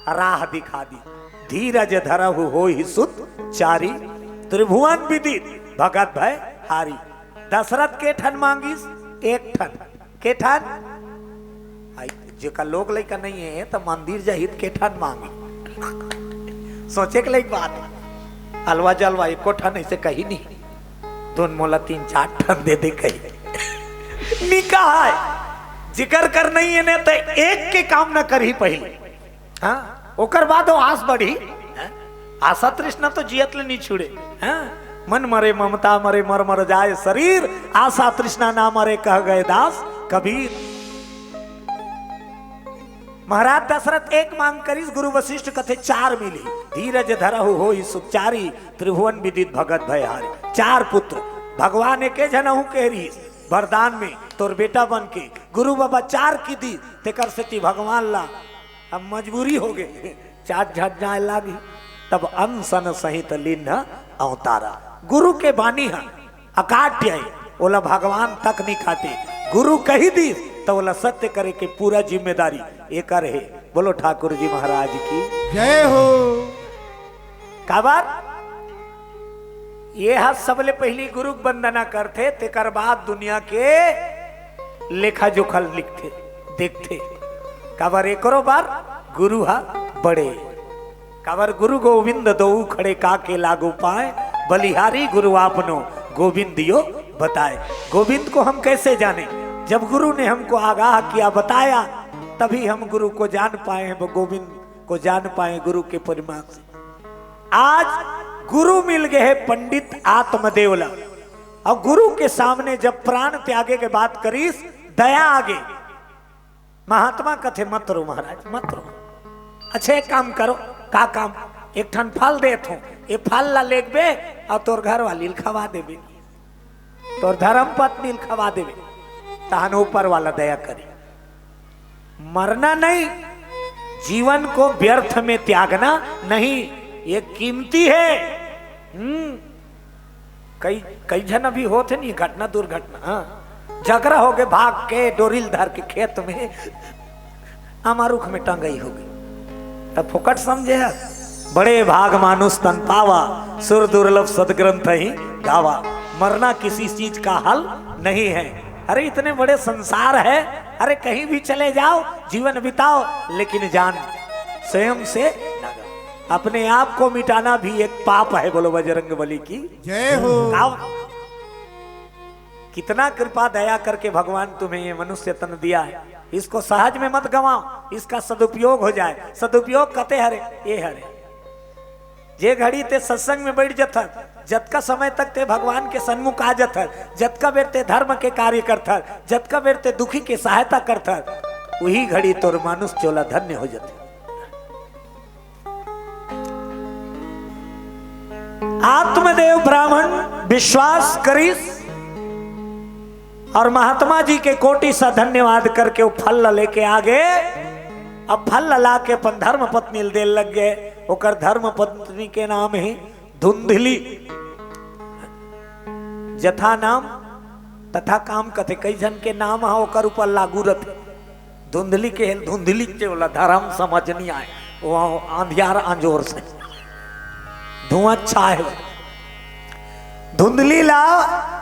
D: राह दिखा दी। धीरज धरहु हो ही सुत चारी, त्रिभुवन विदित भगत भय हारी। दशरथ के ठन मांगीस 1 ठन के ठन, जेका लोग लइका नहीं है तो मंदिर जहित के ठन मांगी। सोचे के लाइक बात, अलवा जलवा 1 ठन ऐसे कही नहीं, दोन मोला 3-4 ठन दे दे कही निकाह है। जिक्र कर नहीं है ने तो एक के काम न कर ही पहले। हाँ, ओकर बाद वो आस बढ़ी। आशा तृष्णा तो जियत ले नहीं छुड़े। हाँ, मन मरे ममता मरे मर मर जाए शरीर, आशा तृष्णा ना मरे कह गए दास कबीर। महाराज दशरथ एक मांग करीस, गुरु वशिष्ठ कथे चार मिली। धीरज धरहु होई सुचारी, त्रिभुवन विदित भगत भयहारी। चार पुत्र भगवान के जनहु के रीस, वरदान में तोर बेटा बन के गुरु बाबा चार की दी, तेकर से भगवान ला अब मजबूरी हो गए, चार झट जाए लागी। तब अनसन सहित लीन अवतारा, गुरु के बानी है अकाट्य, बोला भगवान तक नहीं काटे, गुरु कही दी तो बोला सत्य करे के पूरा जिम्मेदारी एक है। बोलो ठाकुर जी महाराज की
E: जय हो।
D: का बात ये हाथ सबले पहली गुरु वंदना करते, तेकर बाद दुनिया के लेखा जोखा लिखते देखते। काबर एकरो बार गुरु हा बड़े, काबर गुरु गोविंद दो खड़े का के लागू पाए, बलिहारी गुरु आपनो गोविंद दियो बताए। गोविंद को हम कैसे जाने, जब गुरु ने हमको आगाह किया बताया तभी हम गुरु को जान पाए हैं, वो गोविंद को जान पाए गुरु के परिमाण से। आज गुरु मिल गए हैं पंडित आत्मदेवला, और गुरु के सामने जब प्राण त्यागे के बात करीस दया आगे। महात्मा कथे मत रो महाराज मत रो, अच्छा एक काम करो, का काम, एक ठन फल दे थो, ये फल ला लेबे और तोर घर वाली खवा देबे, तोर धर्म पत्नी खवा देबे, तहन ऊपर वाला दया करे। मरना नहीं, जीवन को व्यर्थ में त्यागना नहीं, ये कीमती है। कई जन अभी होते नहीं घटना दुर्घटना, हाँ झगड़ा हो गए, भाग के डोरिल धर के खेत में अमारुख में टंगई हो गई, तब फुकट समझे है। बड़े भाग मानुष तन पावा, सुर दुर्लभ सदग्रंथ ही गावा। मरना किसी चीज का हल नहीं है। अरे इतने बड़े संसार है, अरे कहीं भी चले जाओ जीवन बिताओ, लेकिन जान स्वयं से अपने आप को मिटाना भी एक पाप है। बोलो बजरंगबली की
E: जय हो।
D: कितना कृपा दया करके भगवान तुम्हें ये मनुष्य तन दिया है, इसको सहज में मत गवाओ, इसका सदुपयोग हो जाए। सदुपयोग कते हरे ये हरे, जे घड़ी ते सत्संग में बैठ जथर, जतका समय तक ते भगवान के सन्मुख आ जथर, जतका बेर ते धर्म के कार्य करथर, जतका बेर ते दुखी के सहायता करथर, वही घड़ी तोर मानुष चोला धन्य हो जाते। आत्मदेव ब्राह्मण विश्वास करीस, और महात्मा जी के कोटि सा धन्यवाद करके वो फल लेके आ गए। अब फल ला के अपन धर्म पत्नी दे लग गए। ओकर धर्म पत्नी के नाम है धुंधली, जथा नाम तथा काम कथे, कई जन के नाम है ओकर ऊपर लागू रहते। धुंधली के धुंधली के बोला धर्म समझ नहीं आए, वो आंधियार आंजोर से धुआं छाए। धुंधली ला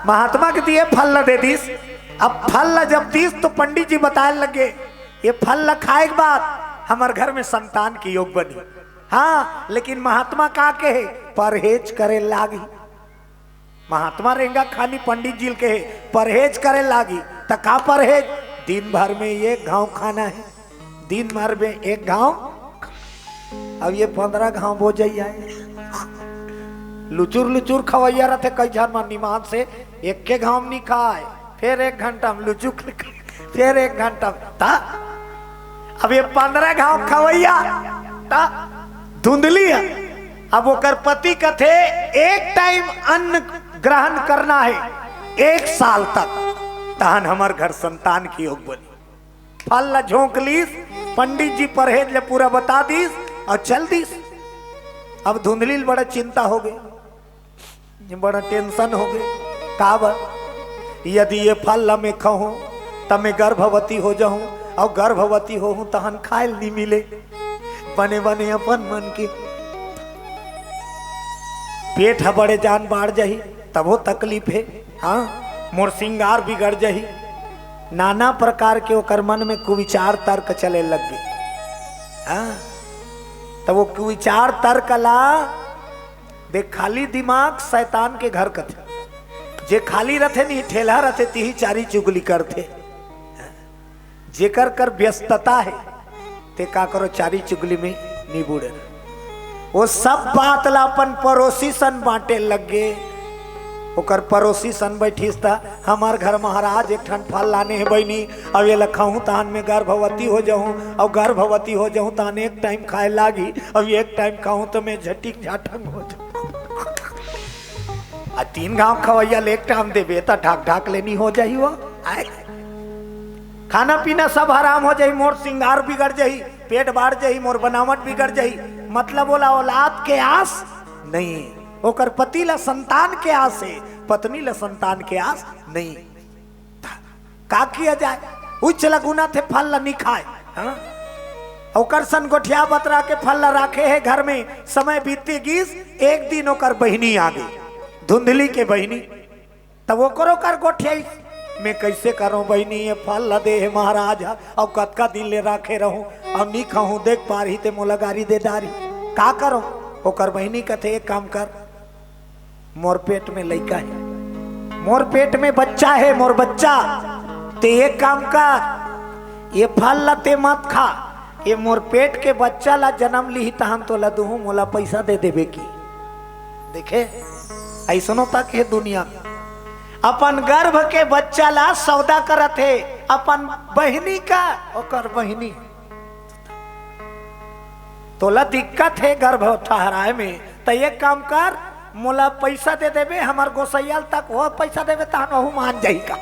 D: महात्मा के दिए फल ला दे दीस। अब फल ला जब दीस तो पंडित जी बताए लगे, ये फल ला खाए के बाद हमारे घर में संतान की योग बनी। हाँ लेकिन महात्मा का के परहेज करे लागी। महात्मा रेंगा खानी पंडित जी के परहेज करे लागी। तो का परहेज, दिन भर में एक घाव खाना है, दिन भर में एक घाव। अब ये 15 घाव हो जाइए, लुचुर लुचुर खवैया रहते कई झर में निमान से एक के घाव नहीं खाए, फिर 1 घंटा में लुचुर, फिर 1 घंटा ता। अब ये 15 घाव खवैया ता धुंधली है। अब वो कर पति कथे एक टाइम अन्न ग्रहण करना है 1 साल तक, तहन हमार घर संतान की योग बनी। फल ला झोंक लीस, पंडित जी परहेज ले पूरा बता दीस और चल दीस। अब धुंधली बड़ा चिंता हो गई, बड़ा टेंशन हो गई। काबर, यदि ये फल में खाऊं तब मैं गर्भवती हो जाऊं, और गर्भवती हो तहन खाए नहीं मिले। बने बने अपन मन की पेट है बड़े जान बाढ़ जाही, तब वो तकलीफ है। हाँ मोर सिंगार बिगड़ जाही, नाना प्रकार के ओकर मन में कुविचार तर्क चले लग गए। हाँ तब वो कुविचार तर्क ला देख, खाली दिमाग शैतान के घर कथे, जे खाली रथे नहीं ठेला रथे तिही चारी चुगली करते। जेकर कर व्यस्तता है ते का करो चारी चुगली में निबुड़े। वो सब बात ला अपन पड़ोसी सन बांटे लग गए। ओकर पड़ोसी सन बैठीस था हमार घर महाराज एक ठन फल लाने है बहनी। अब ये लखाऊँ तान में गर्भवती हो जाऊँ और गर्भवती हो जाऊँ तान एक टाइम खाए लागी। अब एक टाइम खाऊँ तो मैं झटिक झाटंग हो जाऊँ। 3 गाँव खवैया एक टाइम देवे तो ढाक ढाक लेनी हो जाई। वो खाना पीना सब हराम हो जाई, मोर सिंगार बिगड़ जाई, पेट बाढ़ जाई, मोर बनावट बिगड़ जाई। मतलब बोला औलाद के आस नहीं, ओकर पति ला संतान के आस है, पत्नी ला संतान के आस नहीं। का किया जाए? उच्च लगुना थे फल ला नहीं खाए। हाँ? ओकर सन गोठिया बतरा के फल ला राखे है घर में। समय बीतते गीस एक दिन ओकर बहिनी आ गई, धुंधली के बहिनी। तब वो करो कर गोठिया मैं कैसे करूं बहनी, ये फल ला दे है महाराज और कतका दिन ले राखे रहूं और नहीं खाऊं, देख पा रही ते मोला गारी दे दारी। का करो? ओकर बहनी कथे एक काम कर, मोर पेट में लइका है, मोर पेट में बच्चा है, मोर बच्चा ते एक काम कर, ये फल ला ते मत खा, ये मोर पेट के बच्चा ला जन्म ली तो हम तो ला दूं, मोला पैसा दे देवे की। देखे ऐसनो तक है दुनिया। अपन गर्भ के बच्चा ला सौदा करत है, अपन बहनी का, ओकर बहनी तोला दिक्कत है गर्भ ठहराए में तो एक काम कर, मोला पैसा दे देवे, हमार गोसैयाल तक वो पैसा देवे तो मान जाई का।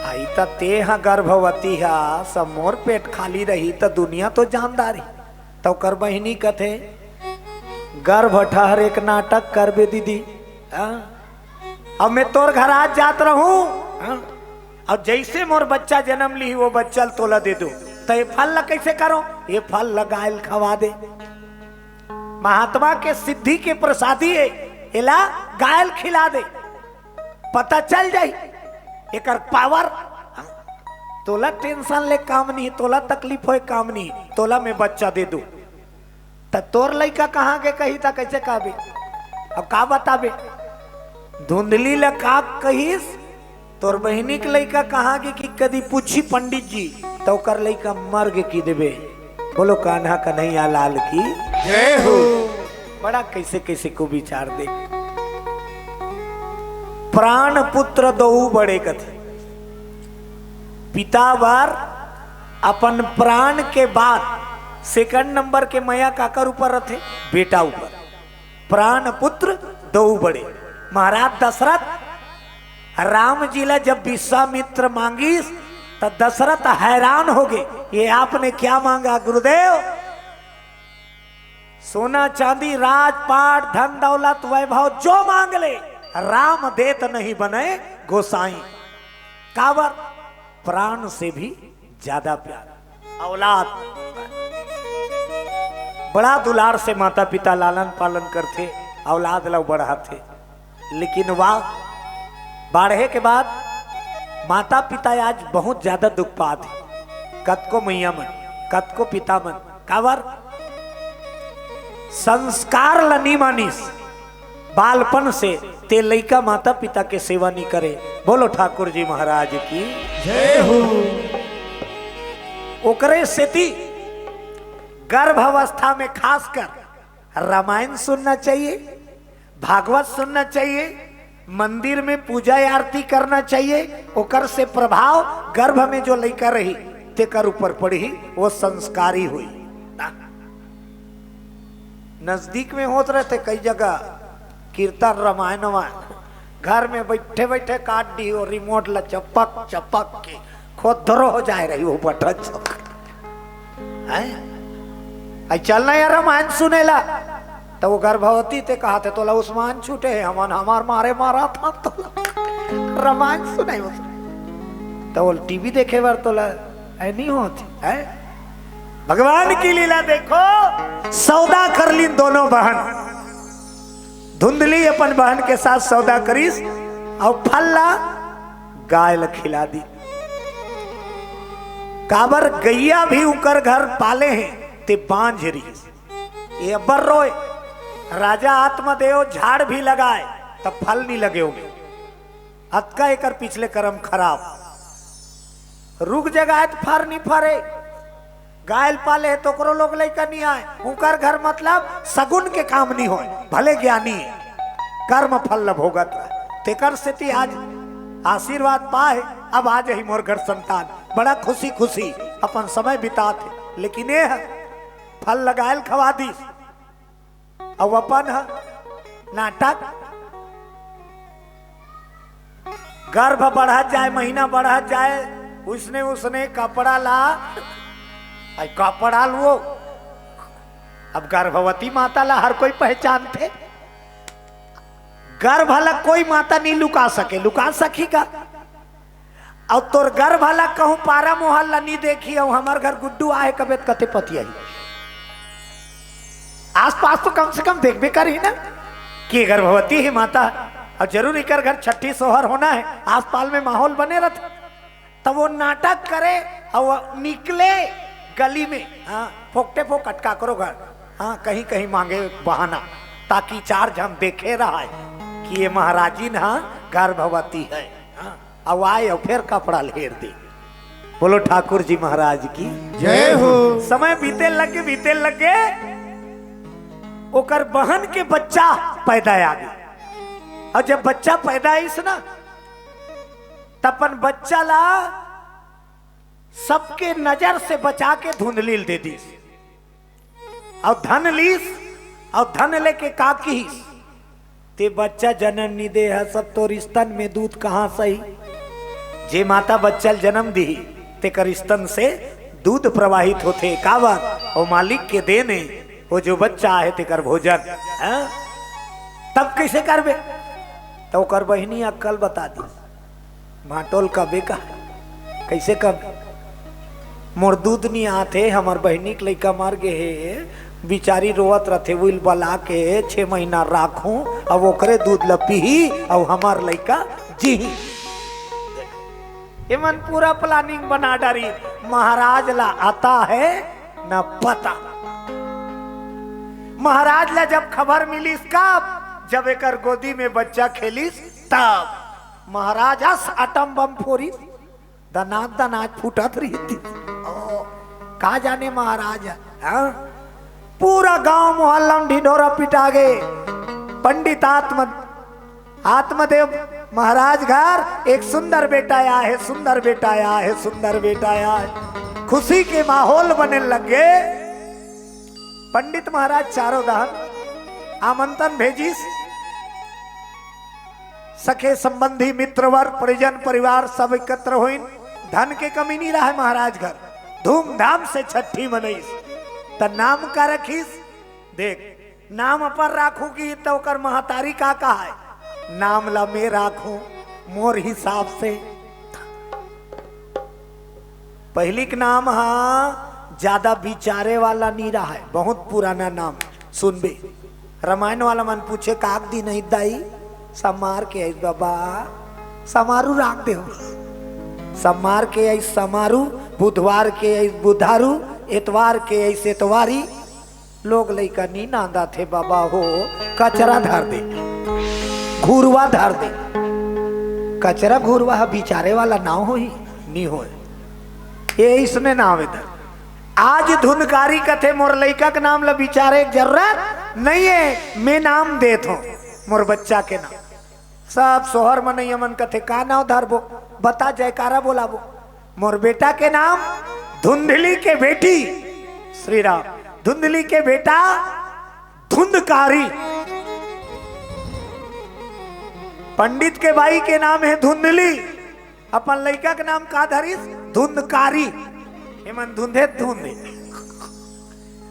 D: आई तो ते हाँ गर्भवती है, सब मोर पेट खाली रही तो दुनिया तो जानदारी। तो ओकर बहनी कथे गर्भ ठहर एक नाटक करबे दीदी। अब मैं तोर घर आज जात रहूं और जैसे मोर बच्चा जन्म ली वो बच्चा तोला दे दो, तो ये फल ला कैसे करो? ये फल लगायल खवा दे, महात्मा के सिद्धि के प्रसादी है, इला गायल खिला दे, पता चल जाई एकर पावर। तोला टेंशन ले काम नहीं, तोला तकलीफ हो काम नहीं, तोला मैं बच्चा दे दू। तब तोर लइका कहाँ के कही था कैसे कहबे? अब का बताबे? धुंधली ला का कहिस? तोर बहनी के लइका कहाँ के कि कदी पूछी पंडित जी तो कर लइका मर गे की देवे। बोलो कान्हा कन्हैया लाल की
E: जय हो।
D: बड़ा कैसे कैसे को विचार देख। प्राण पुत्र दो बड़े कथे, पिता बार अपन प्राण के बाद सेकंड नंबर के मैया काकर ऊपर रहते? बेटा ऊपर। प्राण पुत्र दो बड़े। महाराज दशरथ राम जी ला जब विश्वामित्र मांगीस तो दशरथ हैरान हो गए, ये आपने क्या मांगा गुरुदेव? सोना चांदी राजपाट धन दौलत वैभव जो मांग ले, राम देत नहीं बने गोसाई। काबर? प्राण से भी ज्यादा प्यार औलाद। बड़ा दुलार से माता पिता लालन पालन करते, औलाद लोग बढ़ाते, लेकिन वाह बाढ़े के बाद माता पिता आज बहुत ज्यादा दुख पाते। कतको मैया मन, कतको पिता मन, काबर? संस्कार लनी मानिस बालपन से ते लइका माता पिता के सेवा नहीं करे। बोलो ठाकुर जी महाराज की
E: जय हो।
D: ओकरे सेती गर्भावस्था में खासकर रामायण सुनना चाहिए, भागवत सुनना चाहिए, मंदिर में पूजा आरती करना चाहिए। ओकर से प्रभाव गर्भ में जो लइका रही तेकर ऊपर पड़ी, वो संस्कारी हुई। नजदीक में होते रहते कई जगह कीर्तन रामायण, घर में बैठे बैठे काट दी और रिमोट ला चपक चपक के खुद धरो हो जाए रही वो बटन चपक। चलना यार रामायण सुनेला तो वो गर्भवती ते कहा थे तोला उस्मान छूटे है, हमन हमार मारे मारा था तो रामायण सुनाई तो वो टीवी देखे बार तोला नहीं होती है। भगवान की लीला देखो। सौदा कर ली दोनों बहन, धुंधली अपन बहन के साथ सौदा करीस और फल्ला गाय ला खिला दी। काबर गैया भी उकर घर पाले हैं ते बांझ रही। ये अब्बर रोए राजा आत्मदेव झाड़ भी लगाए तब फल नहीं लगे होंगे। अतका एकर पिछले कर्म खराब। रुक जगह तो फर नहीं फरे। गायल पाले तो करो लोग लइका नहीं आए। उनकर घर मतलब सगुन के काम नहीं हो, भले ज्ञानी है कर्म फल न भोगत रहे। तेकर से ती आज आशीर्वाद पाए, अब आज ही मोर घर संतान बड़ा खुशी खुशी अपन समय बिताते। लेकिन ये फल लगायल खवा दी अब अपन नाटक गर्भ बढ़ा जाए, महीना बढ़ा जाए, उसने कपड़ा ला, कपड़ा लो। अब गर्भवती माता ला हर कोई पहचानते, गर्भ ला कोई माता नहीं लुका सके, लुका सकेगा। और तोर गर्भ ला कहूं पारा मोहल्ला नहीं देखी, और हमार घर गुड्डू आए कबे कते पति आई आस पास तो कम से कम देख भी करी ना कि गर्भवती ही माता। और जरूर इकर घर छठी सोहर होना है, आस पास में माहौल बने रहता, तब वो नाटक करे और निकले गली में, हाँ फोकटे फोक अटका करो घर, हाँ कहीं कहीं मांगे बहाना, ताकि चार जन देखे रहा है कि ये महाराजी ना गर्भवती है। हाँ अब आए और फिर कपड़ा लेर दे। बोलो ठाकुर जी महाराज की
E: जय हो।
D: समय बीते लगे ओकर बहन के बच्चा पैदा आ गया। और जब बच्चा पैदा इस ना तपन बच्चा ला सबके नजर से बचा के धुंधलील दे दी, और धन लीस और धन लेके काकीस ते बच्चा जन्म नहीं दे है, सब तो रिश्तन में दूध कहां सही। जे माता बच्चा जन्म दी ते कर स्तन से दूध प्रवाहित होते कावर, और मालिक के देने वो जो बच्चा है ते कर भोजन है? तब कैसे करबे? तो कर बहनी अक्कल बता दी, माटोल कबे का कैसे कब मोर दूध नहीं आते, हमार बहनी के लड़का मार गए है, बिचारी रोवत रहते, विल बला के 6 महीना राखूं, अब ओकरे दूध लपी ही और हमार लड़का जी। ये मन पूरा प्लानिंग बना डारी, महाराज ला आता है न पता। महाराज ला जब खबर मिली कब, जब एकर गोदी में बच्चा खेलिस तब महाराज अटम बम फोरी दनाज फूटत रही थी। का जाने महाराज, हाँ? पूरा गांव मोहल्ला में ढिढोरा पिटा गए। पंडित आत्मदेव महाराज घर एक सुंदर बेटा आया है, सुंदर बेटा आया है, सुंदर बेटा आया है। खुशी के माहौल बने लगे। पंडित महाराज चारों दहन आमंत्रण भेजिस, सखे संबंधी मित्र वर्ग परिजन परिवार सब एकत्र होइन। धन के कमी नहीं रहा है महाराज घर, धूमधाम से छठी मनईस। त नाम का रखीस, देख नाम पर राखूगी तो कर महतारी का कहा है, नाम ला मैं राखू मोर हिसाब से। पहली का नाम हा ज्यादा विचारे वाला नहीं रहा है, बहुत पुराना नाम सुनबे। रामायण वाला मन पूछे काक दी नहीं दाई, समार के आई बाबा, समारू राख दे, समार के आई समारू, बुधवार के आई बुधारू, एतवार के आई सेतवारी। लोग लइका नी नांदा थे बाबा हो, कचरा धर दे, घूरवा धर दे। कचरा घूरवा बिचारे वाला नाव हो ही नहीं हो, ये इसमें नाम इधर। आज धुनकारी कथे मोर लइका के नाम ला बिचारे जरूरत नहीं है, मैं नाम देत हूँ मोर बच्चा के नाम। सब सोहर मन यमन कथे का नाम धरबो, बता जयकारा बोलाबो। मोर बेटा के नाम धुंधली के बेटी, श्री राम, धुंधली के बेटा धुंधकारी। पंडित के भाई के नाम है धुंधली, अपन लड़का के नाम का धरिस धुंधकारी। हेमन धुंधे धुंधे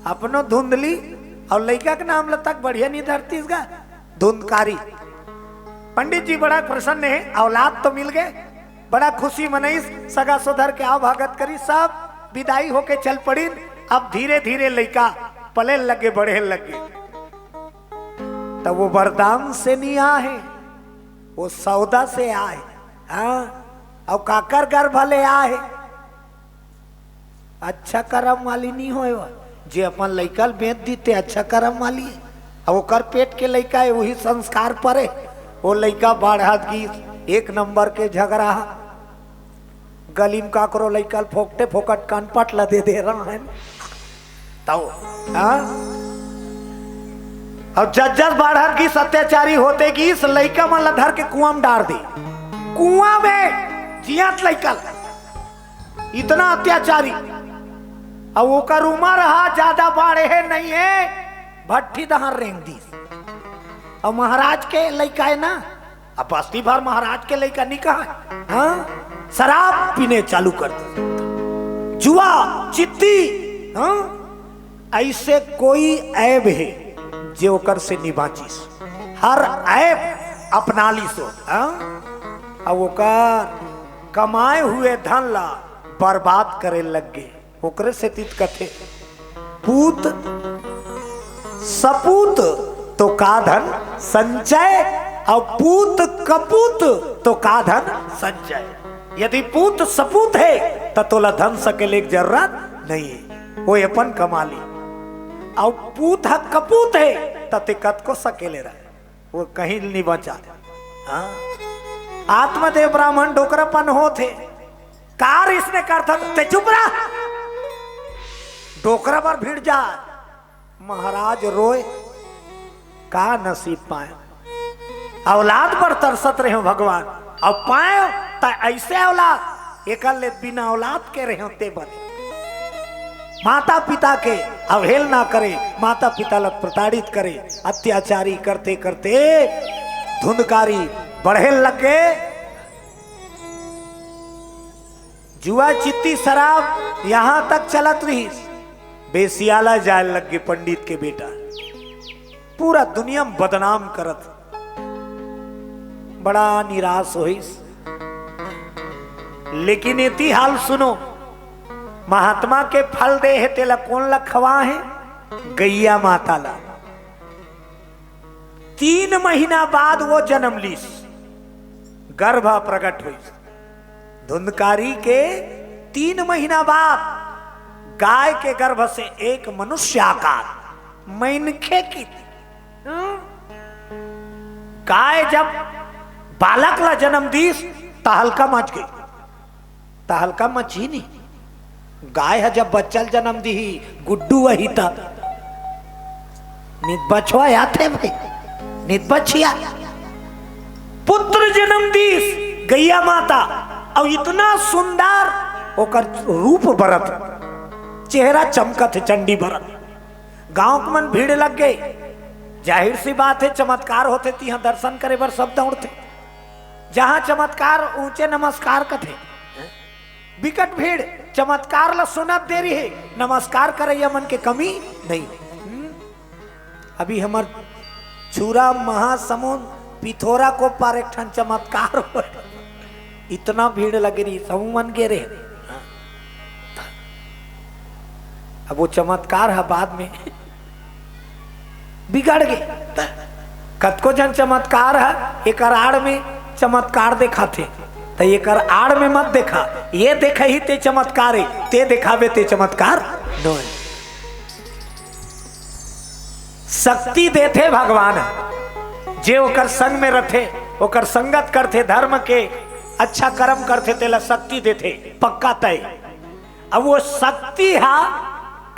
D: अपनो धुंधली, और लड़का के नाम तक बढ़िया नहीं धरती इसका धुंधकारी। पंडित जी बड़ा प्रसन्न है, औलाद तो मिल गए, बड़ा खुशी मनाइस। सगा सोधर के आओ भागत करी, सब विदाई होके चल पड़ी। अब धीरे धीरे लड़का पले लगे, बढ़े लगे। तब वो वरदान से नहीं आए, वो सौदा से आए। हाँ, और काकर घर भले आए, अच्छा कर्म वाली नहीं होए, जे अपन लड़का बेच दीते अच्छा कर्म वाली। और ओकर पेट के लड़का है, वही संस्कार परे। वो लड़का बाढ़ा की एक नंबर के झगड़ा, गली में का करो लड़का फोकटे फोकट कान पट ला दे रहा है। तो और जज्जस बाढ़र की अत्याचारी होते कि इस लड़का मन धर के कुआं में डाल दे, कुआं में जियात लड़का इतना अत्याचारी। अब ओकर उम्र रहा ज्यादा बाढ़े है नहीं है, भट्टी दहार रेंग दी। और महाराज के लड़का है ना, अब बस्ती भर महाराज के लड़का निकाह है, हाँ शराब पीने चालू कर दे, जुआ चित्ती, हाँ ऐसे कोई ऐब है जो ओकर से निबाचिस, हर ऐब अपना ली सो। अब ओकर कमाए हुए धन ला बर्बाद करे लग गए। ओकरे से तीत कथे पूत सपूत तो का धन संचय, और पूत कपूत तो का धन संचय। यदि पूत सपूत है तो तोला धन सकेले की जरूरत नहीं है, वो अपन कमा ली। और पूत है कपूत है तो तिकत को सकेले रहे, वो कहीं नहीं बचा। हाँ आत्मदेव ब्राह्मण डोकरापन होते कार इसने करता ते चुप रहा, डोकरा पर भिड़ जा। महाराज रोए का नसीब पाए, औलाद पर तरसत रहे हो भगवान, अब पाए तो ऐसे औलाद एक बिना औलाद के रहे होते बने। माता पिता के अवहेल ना करे, माता पिता लग प्रताड़ित करे, अत्याचारी करते करते धुंधकारी बढ़े लगे। जुआ चित्ती शराब यहां तक चलत रही, बेसियाला जाए लग गए पंडित के बेटा, पूरा दुनिया में बदनाम करत। बड़ा निराश हुई। लेकिन इति हाल सुनो, महात्मा के फल दे है तेला कौन ला खवा है, गैया माता ला। 3 महीना बाद वो जन्म लीस, गर्भ प्रकट हुई। धुंधकारी के 3 महीना बाद गाय के गर्भ से एक मनुष्य आकार मैनखे की गाय जब बालक ला जन्म दीस तहलका मच गई। तहलका मची नहीं, गाय है जब बच्चल जन्म दी गुड्डू वही तब नित बछवा याद है भाई, नित बछिया पुत्र जन्म दीस गैया माता। और इतना सुंदर ओकर रूप बरत, चेहरा चमकत है चंडी भरत। गांव के मन भीड़ लग गई, जाहिर सी बात है चमत्कार होते ती दर्शन करे बर सब दौड़ते। जहां चमत्कार ऊंचे नमस्कार कथे, विकट भीड़ चमत्कार ला सुनत देरी है, नमस्कार करे मन के कमी नहीं। अभी हमार छुरा महासमुंद पिथोरा को पार एक ठन चमत्कार हो, इतना भीड़ लग रही सब मन गे रे। अब वो चमत्कार है बाद में बिगड़ गए। कतको जन चमत्कार है एक आड़ में चमत्कार देखा थे, तो एक आड़ में मत देखा, ये देखा ही ते चमत्कार है, ते दिखावे ते चमत्कार नो। शक्ति देते भगवान, जे ओकर संग में रथे, ओकर संगत करते, धर्म के अच्छा कर्म करते, तेला शक्ति देते पक्का तय। अब वो शक्ति हा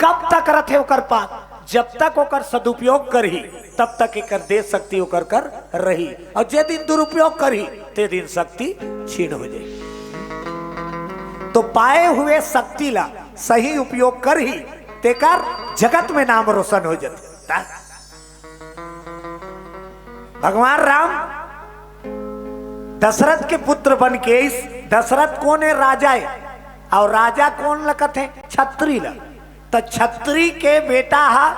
D: कब तक रथे ओकर पास, जब तक ओकर सदुपयोग करी तब तक एकर दे शक्ति ओकर कर रही, और जे दिन दुरुपयोग करी ते दिन शक्ति छीन हो जाए। तो पाए हुए शक्ति ला सही उपयोग करी तेकर जगत में नाम रोशन हो जाता। भगवान राम दशरथ के पुत्र बन के, इस दशरथ कौन है, राजा है, और राजा कौन लगत है, छत्री लग। तो छत्री के बेटा हा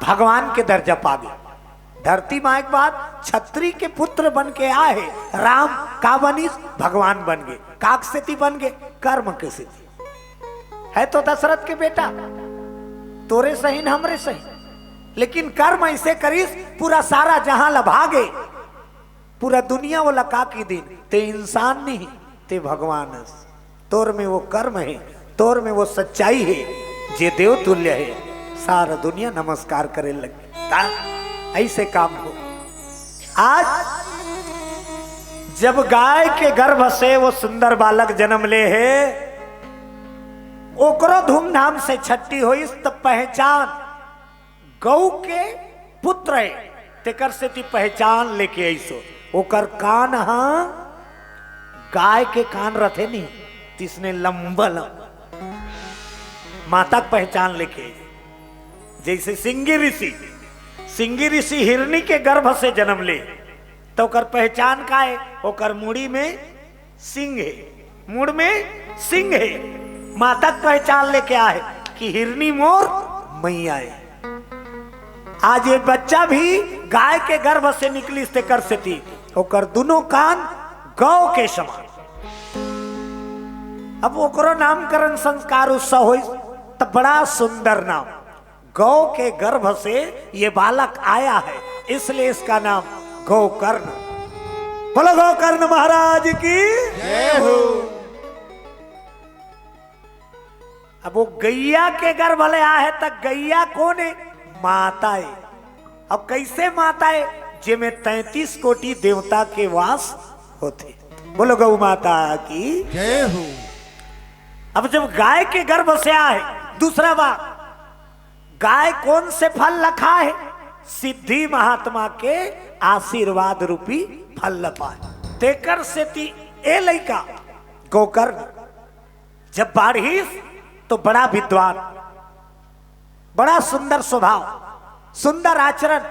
D: भगवान के दर्जा पा गए। धरती माँ एक बात छत्री के पुत्र बन के आए, राम का बनी भगवान बन गए। काक सेती बन गए, कर्म के सेती है। तो दशरथ के बेटा तोरे सही न हमरे सही, लेकिन कर्म ऐसे करीस पूरा सारा जहां लभागे, पूरा दुनिया वो लका की दिन। ते इंसान नहीं, ते भगवान। तोर में वो कर्म है, तोर में वो सच्चाई है, जे देव तुल्य है, सारा दुनिया नमस्कार करे लगे। ऐसे काम हो। आज जब गाय के गर्भ से वो सुंदर बालक जन्म ले है, ओकरो धूमधाम से छठी हुई, तब पहचान गौ के पुत्र है, तेकर से ती पहचान लेके ऐसो ओकर कान हाँ गाय के कान रथे नहीं तिसने लंबा माता पहचान लेके जैसे सिंगी ऋषि हिरनी के गर्भ से जन्म ले तो ओकर पहचान का है ओकर मुड़ी में सिंह है मुड़ में सिंह है माता पहचान लेके आए कि हिरनी मोर मैया है। आज ये बच्चा भी गाय के गर्भ से निकली कर से थी ओकर दोनों कान गौ के समान। अब ओकरो नामकरण संस्कार उत्सव हो तो बड़ा सुंदर नाम गौ के गर्भ से ये बालक आया है इसलिए इसका नाम गोकर्ण। बोलो गोकर्ण महाराज की
E: जय हो।
D: अब वो गैया के गर्भ ले आया है तक गैया कौन है माता है। अब कैसे माता है जिसमें 33 कोटि देवता के वास होते। बोलो गौ माता की
E: जय हो।
D: अब जब गाय के गर्भ से आए दूसरा बात गाय कौन से फल रखा है सिद्धि महात्मा के आशीर्वाद रूपी फल पाए तेकर से ती ए लइका गोकर्ण जब बाढ़ी तो बड़ा विद्वान बड़ा सुंदर स्वभाव सुंदर आचरण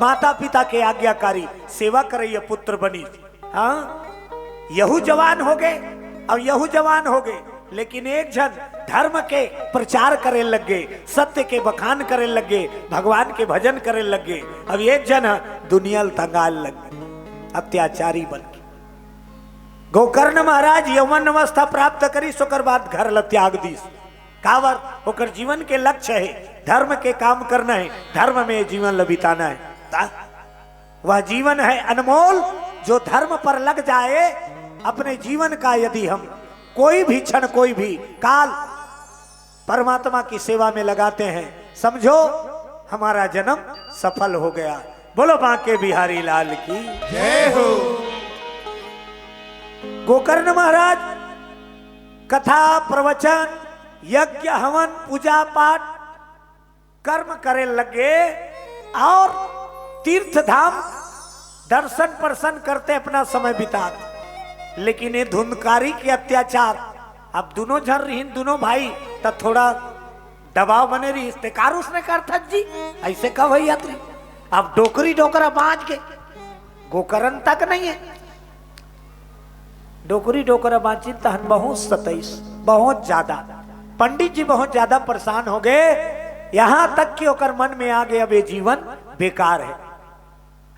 D: माता पिता के आज्ञाकारी सेवा करैया पुत्र बनी। हाँ यहू जवान हो गए और यहू जवान हो गए लेकिन एक जन धर्म के प्रचार करे लग गए सत्य के बखान करे लग गए भगवान के भजन करे लग गए। अब एक जन दुनिया तंगाल लग गए अत्याचारी बन गए। गोकर्ण महाराज यौवन अवस्था प्राप्त करी सोकर बाद घर ल त्याग दी कावर होकर जीवन के लक्ष्य है धर्म के काम करना है धर्म में जीवन ल बिताना है। वह जीवन है अनमोल जो धर्म पर लग जाए अपने जीवन का यदि हम कोई भी क्षण कोई भी काल परमात्मा की सेवा में लगाते हैं समझो हमारा जन्म सफल हो गया। बोलो बांके बिहारी लाल की
E: जय हो।
D: गोकर्ण महाराज कथा प्रवचन यज्ञ हवन पूजा पाठ कर्म करे लगे और तीर्थ धाम दर्शन प्रसन करते अपना समय बिताते। लेकिन ये धुंधकारी के अत्याचार अब दोनों झर रही दोनों भाई तो थोड़ा दबाव बने रही इस्तेकार उसने कर था जी ऐसे कब है यात्री अब डोकरी डोकरा बांध के गोकर्ण तक नहीं है डोकरी डोकरा बांची तहन बहुत 27 बहुत ज्यादा पंडित जी बहुत ज्यादा परेशान हो गए यहां तक कि ओकर मन में आ गए अब ये जीवन बेकार है।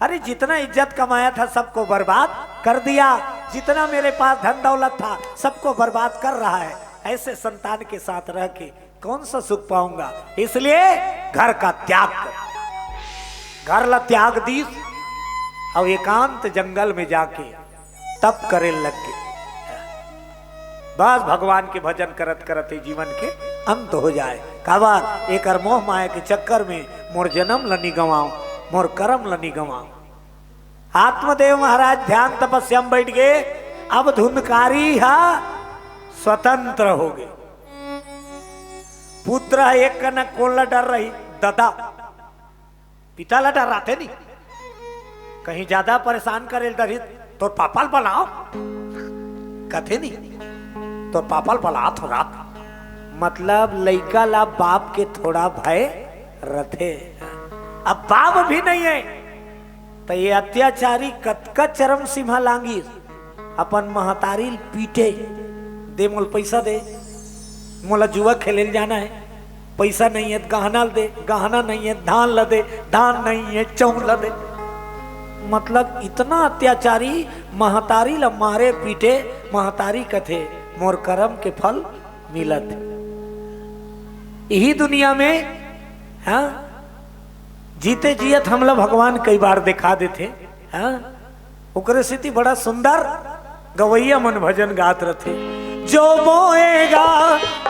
D: अरे जितना इज्जत कमाया था सबको बर्बाद कर दिया जितना मेरे पास धन दौलत था सबको बर्बाद कर रहा है ऐसे संतान के साथ रह के कौन सा सुख पाऊंगा इसलिए घर का त्याग कर घर ला त्याग दी और एकांत जंगल में जाके तप करे लग गए। बस भगवान के भजन करत करत जीवन के अंत हो जाए काबार एक मोह माया के चक्कर में मोर जन्म लनी गवाऊं मोर कर्म लनी गवाऊं। आत्मदेव महाराज ध्यान तपस्या में बैठ गए अब धुंधकारी स्वतंत्र हो गए। पुत्र एक का न कौन डर रही दादा पिता ला डर रहे नहीं कहीं ज्यादा परेशान करे डरी तो पापल बनाओ कथे नहीं तो पापल बला थोड़ा मतलब लइका ला बाप के थोड़ा भय रथे। अब बाप भी नहीं है तो ये अत्याचारी कतका चरम सीमा लांगी अपन महतारी पीटे दे मोल पैसा दे मोला जुआ खेले जाना है पैसा नहीं है गहना दे गहना नहीं है धान ला दे धान नहीं है चौल ला दे। मतलब इतना अत्याचारी महतारी ला मारे पीटे महतारी कथे मोर कर्म के फल मिलत यही दुनिया में हाँ जीते जियत हमला भगवान कई बार दिखा देते हाँ ओकरे स्थिति बड़ा सुंदर गवैया मन भजन गात रथे जो बोएगा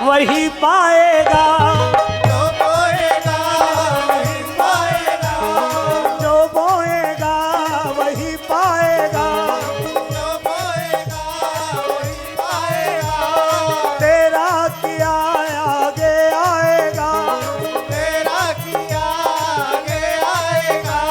D: वही पाएगा
E: जो बोएगा वही पाएगा
D: जो बोएगा वही पाएगा
E: जो बोएगा वही पाएगा
D: तेरा किया आगे आएगा
E: तेरा किया आगे आएगा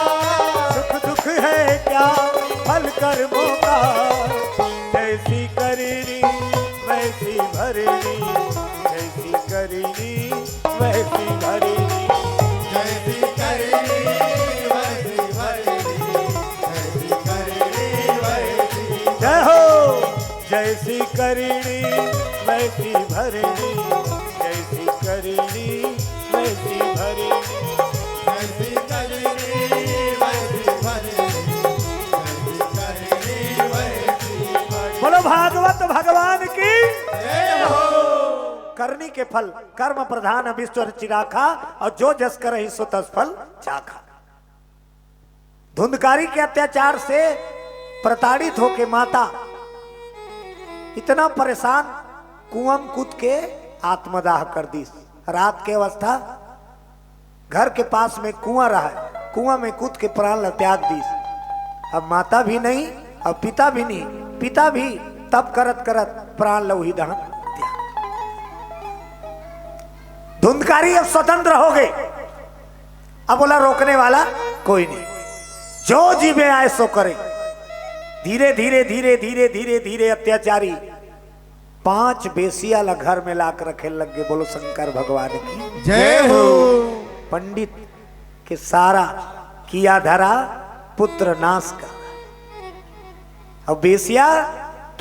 E: जैसी करणी वैसी भरणी, जैसी करणी वैसी भरणी, जैसी करणी वैसी भरणी, जैसी करणी वैसी भरणी।
D: बोलो भागवत भगवान की।
E: जय हो।
D: करनी के फल कर्म प्रधान विश्व चिराखा, और जो जस करहि सो तस फल चाखा। धुंधकारी के अत्याचार से प्रताड़ित होके माता इतना परेशान कुआं में कूद के आत्मदाह कर दी। रात के अवस्था घर के पास में कुआं रहा, कुआं में कूद के प्राण त्याग दी। अब माता भी नहीं और पिता भी नहीं, पिता भी तब करत करत प्राण लौही दहन त्याग। धुंधकारी अब स्वतंत्र हो गए। अब बोला रोकने वाला कोई नहीं, जो जीवे आए सो करे। धीरे धीरे धीरे धीरे धीरे धीरे अत्याचारी 5 बेसिया ला घर में लाकर रखे लग गए। बोलो शंकर भगवान की
E: जय हो।
D: पंडित के सारा किया धरा पुत्र नाश का। अब बेसिया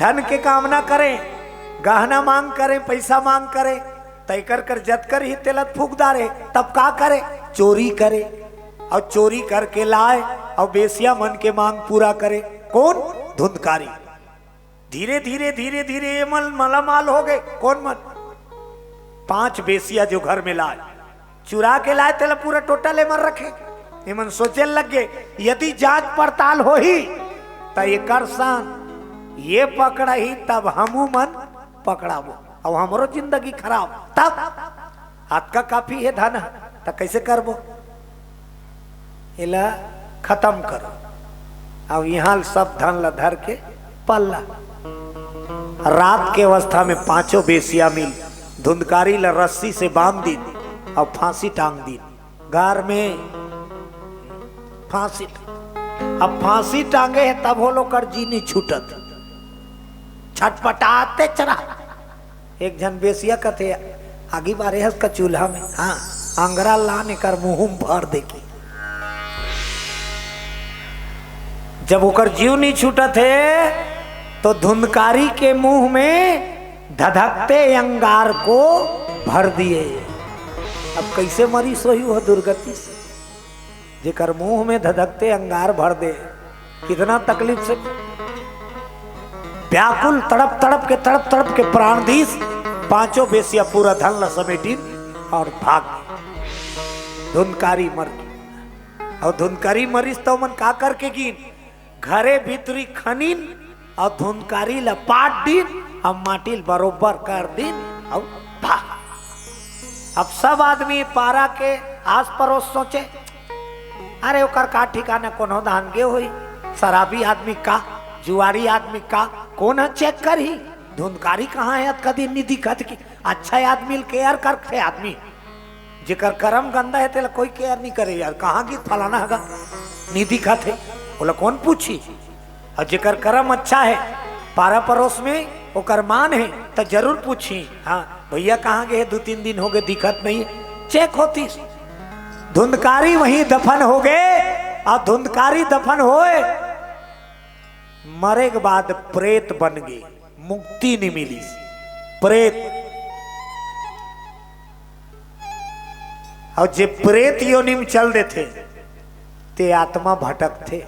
D: धन के कामना करें, गहना मांग करें, पैसा मांग करें, तय कर जत कर ही तिलक फूकदारे। तब का करे? चोरी करे, और चोरी करके लाए और बेसिया मन के मांग पूरा करे। कौन? धुंधकारी। धीरे धीरे धीरे धीरे ये मालामाल हो गए। कौन मन? 5 बेसिया जो घर में लाए, चुरा के लाए तेल पूरा टोटल मर रखे। ये मन सोचे लग गए यदि जांच पड़ताल हो ही तो ये करसान ये पकड़ा ही तब हमू मन पकड़ाबो और हमरो जिंदगी खराब। तब हाथ का काफी है धन, तो कैसे करबो? इला खत्म करो। अब यहाँ सब धन ला धर के पल्ला। रात के अवस्था में 5 बेसिया मिल धुंधकारी ला रस्सी से बांध दी और फांसी टांग दी। गार में फांसी। अब फांसी टांगे है तब हो लोग कर जी नहीं छूटत, छटपटाते चढ़ा। एक जन बेसिया कथे आगे बारे हस का चूल्हा में, हाँ अंगरा लाने कर मुंह भर देखी। जब ओकर जीव नहीं छूटा थे तो धुंधकारी के मुंह में धधकते अंगार को भर दिए। अब कैसे मरी सोई हो दुर्गति से, जेकर मुंह में धधकते अंगार भर दे। कितना तकलीफ से व्याकुल तड़प तड़प के प्राण दीस। 5 बेसिया पूरा धन ला समेटी और भाग गए। धुंधकारी मर गई। और धुंधकारी मरीज तो मन का करके गिन घरे भीतरी खनीन और धुंधकारी ला पाट दिन और माटिल बरोबर कर दिन और भाग। अब सब आदमी पारा के आस पड़ोस सोचे अरे ओकर का ठिकाना कोनो धान गे होई, शराबी आदमी का, जुआरी आदमी का, कौन है चेक कर ही। धुंधकारी कहाँ है? कदी नहीं दिखत की। अच्छा आदमी केयर करते आदमी, जेकर कर्म गंदा है तेला कोई केयर नहीं करे। यार कहाँ की फलाना है नहीं दिखत है, बोला कौन पूछी। और जेकर कर्म अच्छा है पारा पड़ोस में ओकर मान है तो जरूर पूछी। हाँ भैया कहाँ गए? 2-3 दिन हो गए दिखत नहीं है, चेक होती। धुंधकारी वहीं दफन हो गए। और धुंधकारी दफन होए मरे के बाद प्रेत बन गए, मुक्ति नहीं मिली। प्रेत और जे प्रेत योनि में चल देते ते आत्मा भटक थे।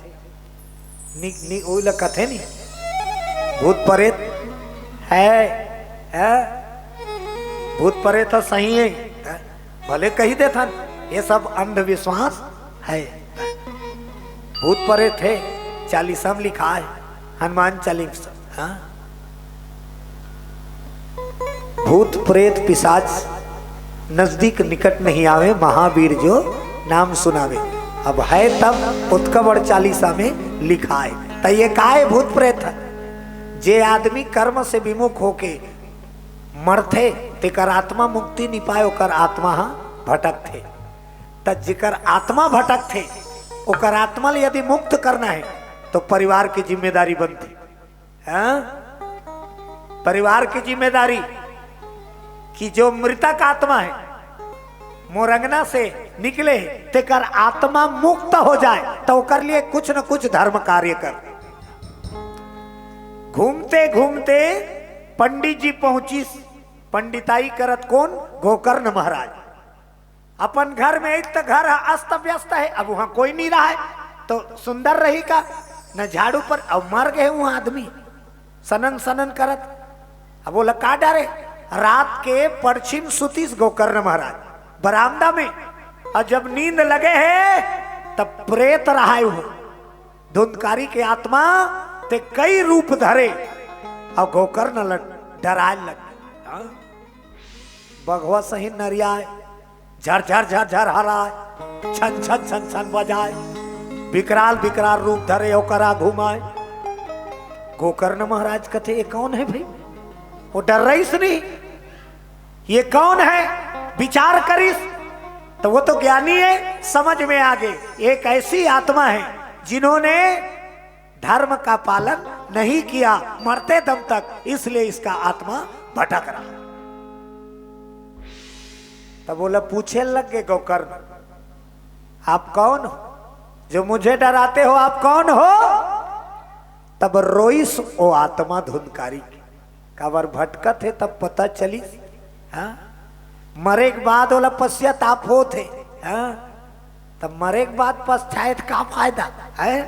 D: कथे नहीं भूत प्रेत है भूत प्रेत तो सही है, भले कही दे था। ये सब अंधविश्वास है। भूत प्रेत है 40 में लिखा है, हनुमान चालीसा। हाँ भूत प्रेत पिशाच नजदीक निकट नहीं आवे, महावीर जो नाम सुनावे। अब है तब उत्कबड़ 40 में लिखा है। तो ये काहे भूत प्रेत है? जे आदमी कर्म से विमुख होके मरथे तेकर आत्मा मुक्ति नहीं पाए, ओकर आत्मा भटक थे। त जेकर आत्मा भटक थे ओकर आत्मा यदि मुक्त करना है तो परिवार की जिम्मेदारी बनती। परिवार की जिम्मेदारी कि जो मृतक आत्मा है मोरंगना से निकले तेकर आत्मा मुक्त हो जाए तो कर लिए कुछ न कुछ धर्म कार्य कर। घूमते घूमते पंडित जी पहुंची। पंडिताई करत कौन? गोकर्ण महाराज। अपन घर में एक तो घर अस्त व्यस्त है, अब वहां कोई नहीं रहा है तो सुंदर रही का न झाड़ू पर। अब मर गए वहां आदमी सनन सनन करत। अब बोला का डरे? रात के पश्चिम सुतीस गोकर्ण महाराज बरामदा में, और जब नींद लगे है तब प्रेत रहा है वो धुंधकारी के आत्मा ते कई रूप धरे और गोकर्ण डराए लग। बघवा सही नरियाए, झर झर झर झर हराए, छन छन छन छन बजाए, विकराल विकराल रूप धरे ओकरा घुमाए। गोकर्ण महाराज कहते ये कौन है भाई? वो डर रहीस नहीं, ये कौन है विचार करिस। तो वो तो ज्ञानी है, समझ में आ गए एक ऐसी आत्मा है जिन्होंने धर्म का पालन नहीं किया मरते दम तक, इसलिए इसका आत्मा भटक रहा। तब बोला पूछे लग गए गोकर्ण आप कौन हो जो मुझे डराते हो? आप कौन हो? तब रोइस ओ आत्मा धुंधकारी की काबर भटकत है। तब पता चली हाँ? मरे के बाद बोला पश्चाताप हो थे हाँ? तब मरे के बाद पछताए का फायदा है?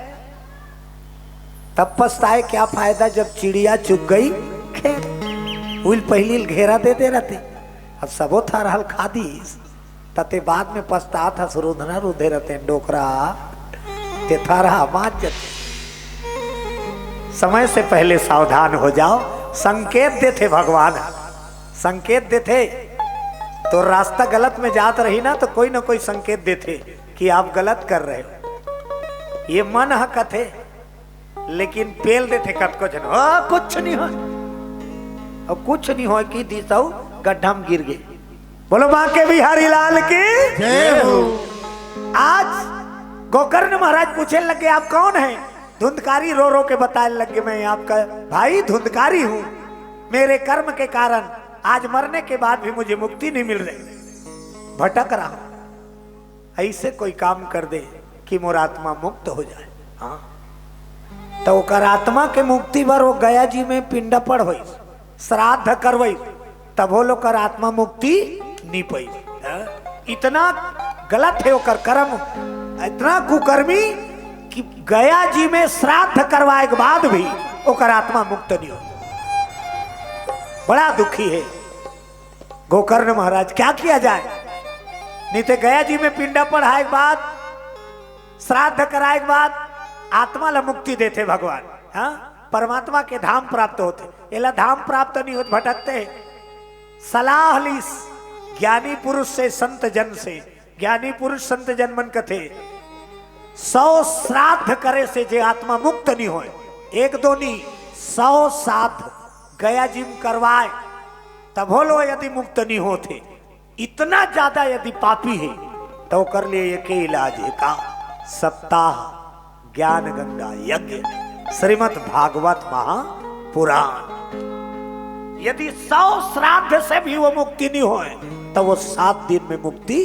D: तब पछताए क्या फायदा जब चिड़िया चुग गई खेत। उल पहली घेरा देते रहते, अब सबो था रहल खादी तते बाद में पछता था सुरुधना रुधे रहते डोकरा ते था रहा बात जते। समय से पहले सावधान हो जाओ। संकेत देते भगवान, संकेत देते तो रास्ता गलत में जात रही ना तो कोई ना कोई संकेत देते कि आप गलत कर रहे हो। ये मन है कथे लेकिन पेल देते कत को जन कुछ नहीं हो, और कुछ नहीं हो कि दिशा गड्ढा में गिर गए। बोलो बांके बिहारी लाल की जय हो। आज गोकर्ण महाराज पूछने लगे आप कौन हैं? धुंधकारी रो रो के बताने लगे मैं आपका भाई धुंधकारी हूं, मेरे कर्म के कारण आज मरने के बाद भी मुझे मुक्ति नहीं मिल रही, भटक रहा हूं। ऐसे कोई काम कर दे कि मोर आत्मा मुक्त हो जाए। हाँ तो ओकर आत्मा के मुक्ति पर वो गया जी में पिंड पड़ हुई, श्राद्ध करवई, तब वो लोग आत्मा मुक्ति नहीं पाई। इतना गलत है ओकर कर्म, इतना कुकर्मी कि गया जी में श्राद्ध करवाए के बाद भी ओकर आत्मा मुक्त नहीं हो। बड़ा दुखी है गोकर्ण महाराज, क्या किया जाए? नहीं तो गया जी में पिंडा पढ़ाए के बाद श्राद्ध कराए के बाद आत्मा ला मुक्ति देते भगवान। हाँ परमात्मा के धाम प्राप्त होते, एला धाम प्राप्त नहीं होते, भटकते। सलाह लीस ज्ञानी पुरुष से संत जन से, ज्ञानी पुरुष संत जन मन कथे 100 श्राद्ध करे से जे आत्मा मुक्त नहीं होए, एक दो नहीं 100 श्राद्ध गया जिम करवाए तब हो लो यदि मुक्त नहीं होते। इतना ज्यादा यदि पापी है तो कर लिए एक इलाज है का सप्ताह ज्ञान गंगा यज्ञ श्रीमद् भागवत महापुराण। यदि 100 श्राद्ध से भी वो मुक्ति नहीं होए तो वो 7 दिन में मुक्ति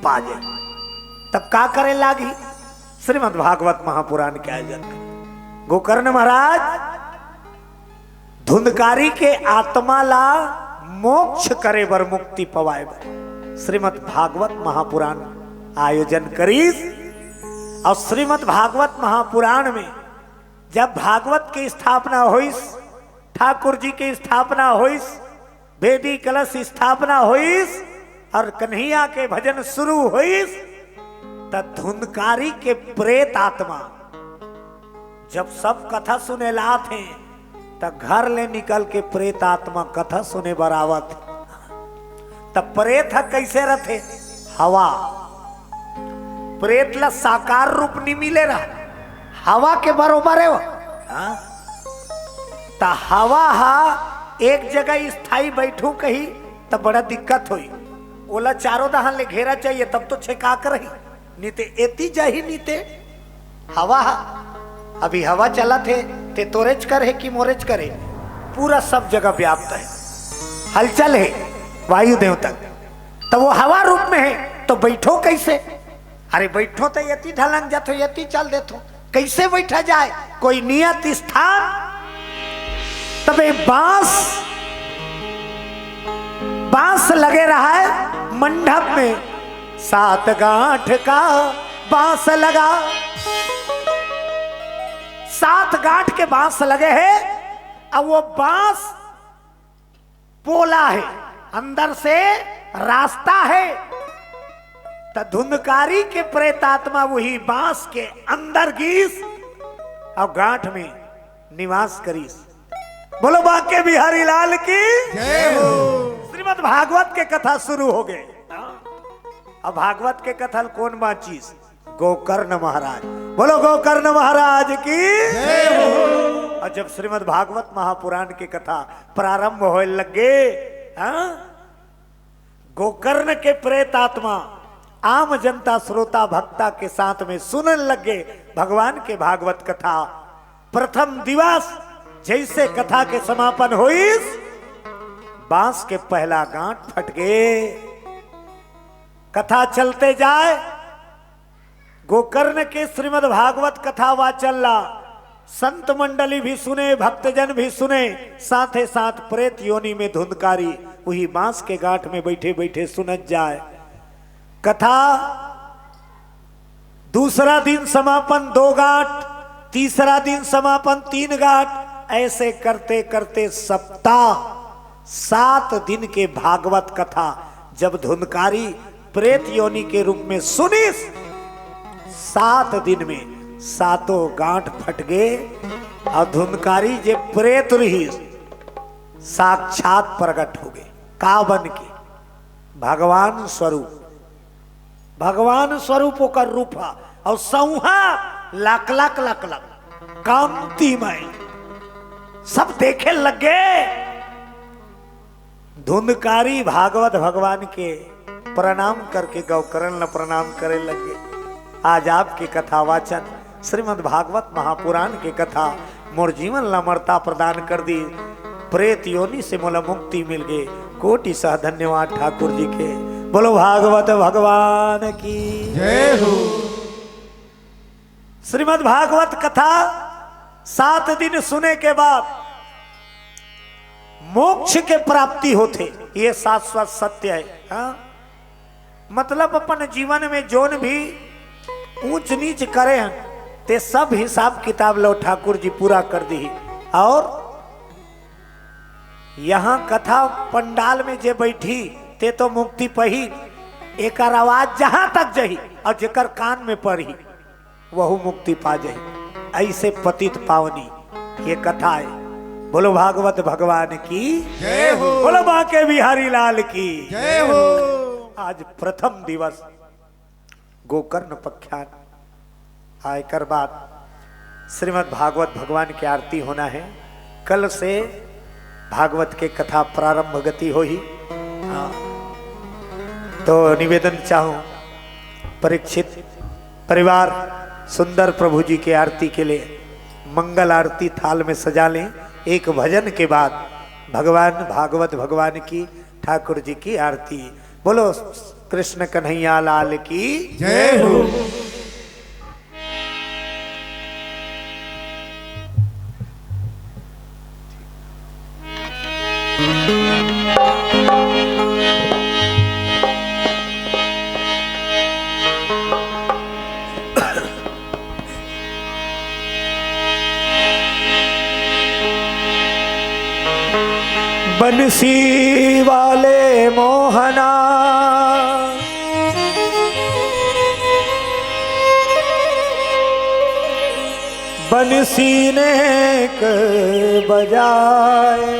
D: पा जाए। तब का करे लागी? श्रीमद् भागवत महापुराण के आयोजन। गोकर्ण महाराज धुंधकारी के आत्मा ला मोक्ष करे बर मुक्ति पवाए बर श्रीमद् भागवत महापुराण आयोजन करीस। और श्रीमद् भागवत महापुराण में जब भागवत की स्थापना हुई, ठाकुर जी की स्थापना हुई, वेदी कलश स्थापना हुई और कन्हैया के भजन शुरू हुई, तब धुंधकारी के प्रेत आत्मा जब सब कथा सुने ला थे तब घर ले निकल के प्रेत आत्मा कथा सुने बरावत। तब प्रेत कैसे रहते? हवा। प्रेत ला साकार रूप नहीं मिले रहा, हवा के बरोबर है वो। ता हवा हा एक जगह स्थायी बैठू कही तब बड़ा दिक्कत हुई। ओला चारों दहान ले घेरा चाहिए तब तो छेका कर रही, नीते एती जाही नीते हवा हा। अभी हवा चला थे ते तोरेच करे कि मोरेच करे, पूरा सब जगह व्याप्त है, हलचल है वायुदेव तक। तो वो हवा रूप में है तो बैठो कैसे? अरे बैठो तो यति ढलंग जातो, यति चल देतो, कैसे बैठा जाए? कोई नियत स्थान तबे बांस बांस लगे रहा है मंडप में, 7 गांठ का बांस लगा, 7 गांठ के बांस लगे हैं। अब वो बांस पोला है, अंदर से रास्ता है, तो धुंधकारी के प्रेतात्मा वही बांस के अंदर गीस और गांठ में निवास करीस। बोलो बांके बिहारी लाल की
E: जय हो।
D: श्रीमद् भागवत के कथा शुरू हो गए। अब भागवत के कथा कौन बाचीस? गोकर्ण महाराज। बोलो गोकर्ण महाराज की
E: जय हो।
D: और जब श्रीमद् भागवत महापुराण की कथा प्रारंभ होने लगे, गोकर्ण के प्रेतात्मा आम जनता श्रोता भक्ता के साथ में सुनने लगे भगवान के भागवत कथा। प्रथम दिवस जैसे कथा के समापन हुई, बांस के पहला गांठ फट गए। कथा चलते जाए, गोकर्ण के श्रीमद् भागवत कथा वाचल्ला, संत मंडली भी सुने, भक्तजन भी सुने, साथ ही साथ प्रेत योनि में धुंधकारी वही बांस के गांठ में बैठे बैठे सुनत जाए। कथा दूसरा दिन समापन 2 गांठ, तीसरा दिन समापन 3 गांठ, ऐसे करते करते सप्ताह 7 दिन के भागवत कथा जब धुंधकारी प्रेत योनि के रूप में सुनी, 7 दिन में 7 गांठ फट गए और धुंधकारी जे प्रेत रही साक्षात प्रकट हो गए। का बन के? भगवान स्वरूप, भगवान स्वरूप का रूप और सौहा लाख लाख लाख लाख कांतिमय सब देखे लगे। धुंधकारी भागवत भगवान के प्रणाम करके गौकर्ण प्रणाम करे लगे। आज आपकी कथा वाचन श्रीमद् भागवत महापुराण की कथा मोर जीवन लमरता प्रदान कर दी। प्रेत योनि से मोला मुक्ति मिल गई। कोटि सह धन्यवाद ठाकुर जी के। बोलो भागवत भगवान की
E: जय हो।
D: श्रीमद् भागवत कथा 7 दिन सुने के बाद मोक्ष के प्राप्ति होते, ये शाश्वत सत्य है। हाँ? मतलब अपन जीवन में जोन भी ऊंच नीच करे हैं ते सब हिसाब किताब लो ठाकुर जी पूरा कर दी। और यहाँ कथा पंडाल में जे बैठी ते तो मुक्ति पही, एक आवाज जहां तक जही और जेकर कान में पड़ी वह मुक्ति पा जाही। ऐसे पतित पावनी ये कथा है। बोलो भागवत भगवान की
E: जय हो।
D: बोलो बांके बिहारी लाल की
E: जय हो।
D: आज प्रथम दिवस गोकर्ण पख्यान आयकर बाद श्रीमद् भागवत भगवान की आरती होना है। कल से भागवत के कथा प्रारंभ गति हो ही। तो निवेदन चाहूं परीक्षित परिवार सुंदर प्रभु जी के आरती के लिए मंगल आरती थाल में सजा लें। एक भजन के बाद भगवान भागवत भगवान की ठाकुर जी की आरती। बोलो कृष्ण कन्हैया लाल की
E: जय हो।
D: बंसी वाले मोहना बंसी ने बजाए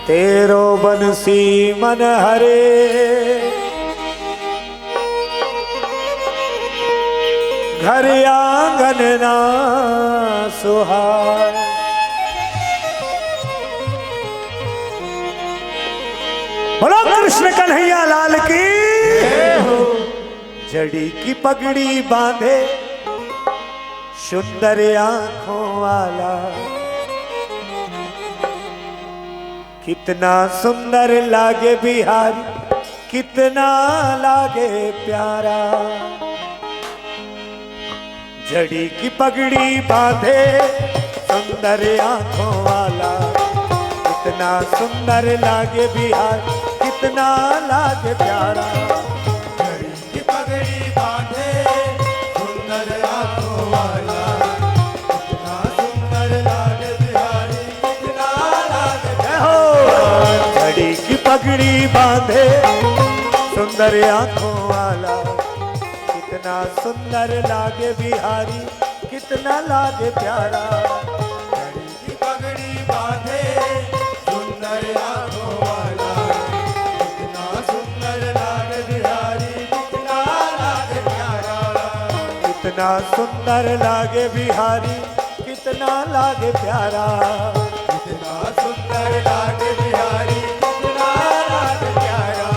D: तेरो बंसी मन हरे घर आंगन ना सुहाए। बोलो कृष्ण कन्हैया लाल की जड़ी की पगड़ी बांधे सुंदर आंखों वाला कितना सुंदर लागे बिहारी कितना लागे प्यारा। झड़ी की पगड़ी बांधे सुंदर आंखों वाला, कितना सुंदर लागे बिहार, कितना लागे प्यारा।
E: झड़ी की पगड़ी बांधे सुंदर आंखों वाला, कितना सुंदर लागे बिहारी, कितना लागे
D: हो झड़ी की पगड़ी बांधे सुंदर आंखों वाला, कितना सुंदर लागे बिहारी, कितना लागे प्यारा।
E: झड़ी की पगड़ी बांधे सुंदर आंखों वाला, कितना सुंदर लागे बिहारी, कितना लागे प्यारा।
D: कितना सुंदर लागे बिहारी, कितना लागे प्यारा।
E: कितना सुंदर लागे बिहारी, कितना लागे प्यारा।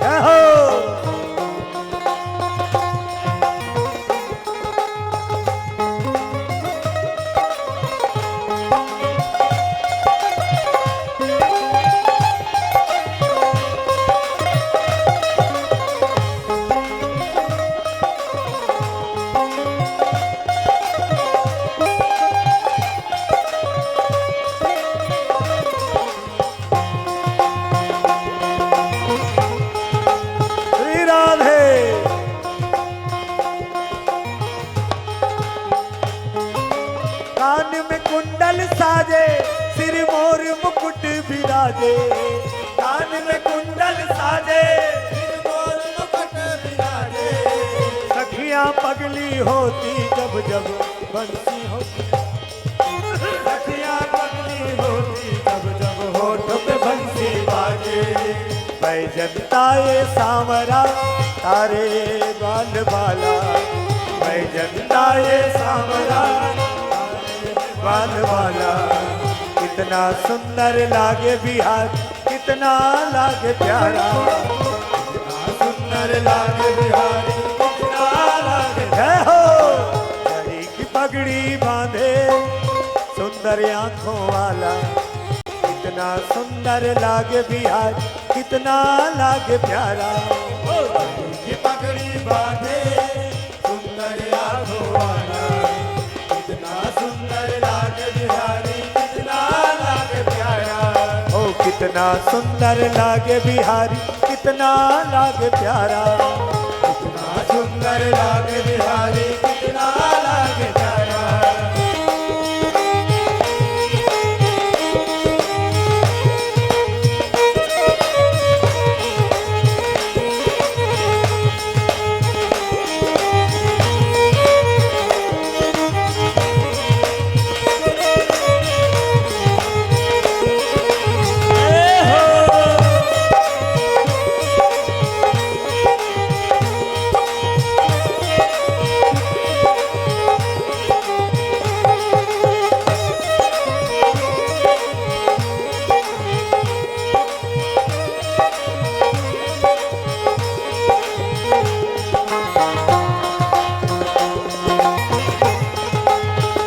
D: जय हो श्री राधे। कान में कुंडल साजे, सिर मोर मुकुट विराजे, कान में कुंडल साजे,
E: सिर मोर मुकुट विराजे।
D: सखियां पगली होती जब जब बंसी होती,
E: सखियां पगली होती जब जब होठ पे बंसी बाजे।
D: बैजंता ये सांवरा तारे बाल बाला, बैजंता ये सांवरा बाल बाला, कितना सुंदर लागे बिहार, कितना लागे प्यारा।
E: कितना सुंदर लागे बिहारी, कितना लागे
D: जय हो झड़ी की पगड़ी बांधे सुंदर आंखों वाला, कितना सुंदर लागे बिहार, कितना लागे प्यारा।
E: की पगड़ी बांधे सुंदर आंखों वाला, कितना सुंदर लागे बिहारी, कितना लागे प्यारा।
D: ओ कितना सुंदर लागे बिहारी, कितना लागे प्यारा।
E: कितना सुंदर लागे बिहारी, कितना लागे प्यारा।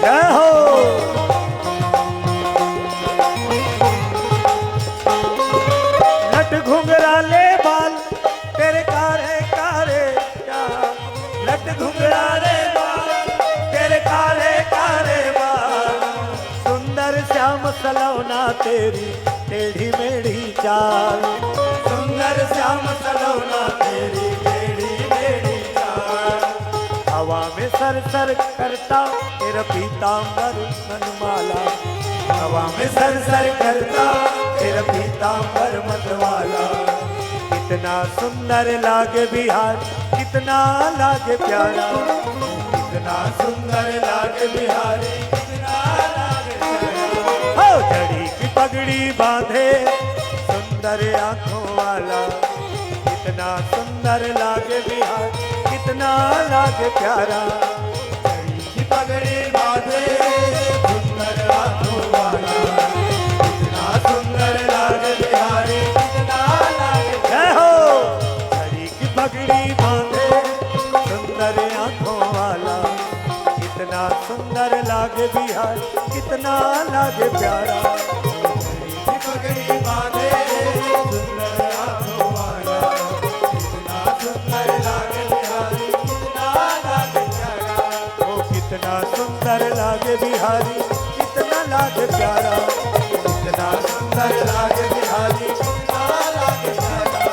D: जय हो लट घुंघराले बाल तेरे कारे कारे यार, लट घुंघराले बाल तेरे कारे कारे बाल, सुंदर श्याम सलोना तेरी टेढ़ी मेढ़ी चाल,
E: सुंदर श्याम सलोना तेरी टेढ़ी मेढ़ी चाल।
D: हवा में सर सर करता तेरा पीतांबर मनमाला, हवा में सर सर करता तेरा पीतांबर मतवाला। कितना सुंदर लागे बिहार, कितना लागे प्यारा।
E: कितना सुंदर लागे बिहारी, कितना लागे प्यारा।
D: हो झड़ी की पगड़ी बांधे सुंदर आंखों वाला, कितना सुंदर लागे बिहार, कितना लागे प्यारा।
E: झड़ी की पगड़ी बांधे सुंदर आंखों वाला, कितना सुंदर लागे बिहारी, कितना लागे
D: जय हो झड़ी की पगड़ी बांधे सुंदर आंखों वाला, कितना सुंदर लागे बिहार, कितना लागे प्यारा।
E: की पगड़ी बांधे सुंदर आंखों वाला, कितना
D: बिहारी कितना लागे प्यारा,
E: इतना सुंदर लागे बिहारी कितना लागे प्यारा,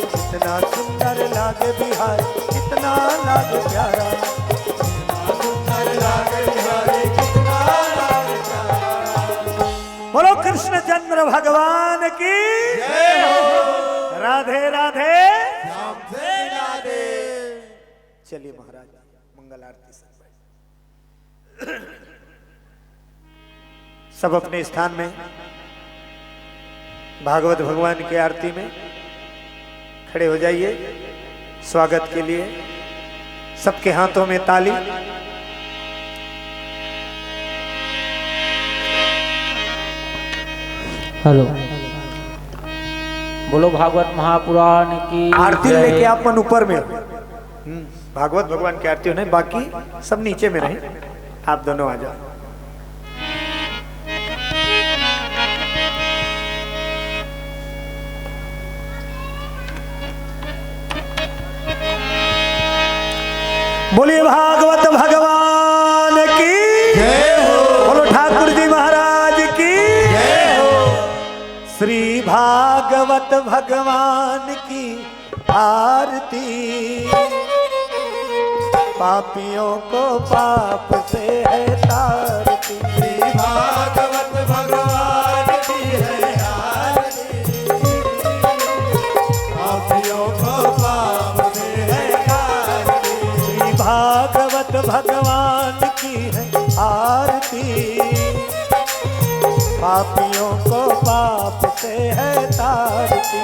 D: कितना सुंदर लागे बिहारी कितना लागे प्यारा।
E: सुंदर लागे बिहारी कितना लागे प्यारा।
D: बोलो कृष्णचंद्र भगवान की
E: जय हो।
D: राधे राधे।
E: श्याम से राधे।
D: चलिए महाराज मंगल आरती सब सब अपने स्थान में भागवत भगवान की आरती में खड़े हो जाइए। स्वागत के लिए सबके हाथों में ताली।
B: हेलो, बोलो भागवत महापुराण की
D: आरती
B: जय।
D: लेके आप मन ऊपर में हो। भागवत भगवान की आरती नहीं, बाकी सब नीचे में रहे। आप दोनों आ जाओ। बोलिए भागवत भगवान की
E: जय हो।
D: बोलो ठाकुर जी महाराज की
E: जय हो।
D: श्री भागवत भगवान की आरती। पापियों को पाप से है तारती।
E: श्री भागवत भगवान की है आरती, पापियों को पाप से है तारती।
D: श्री भागवत भगवान की है आरती। पापियों को पाप से है तारती।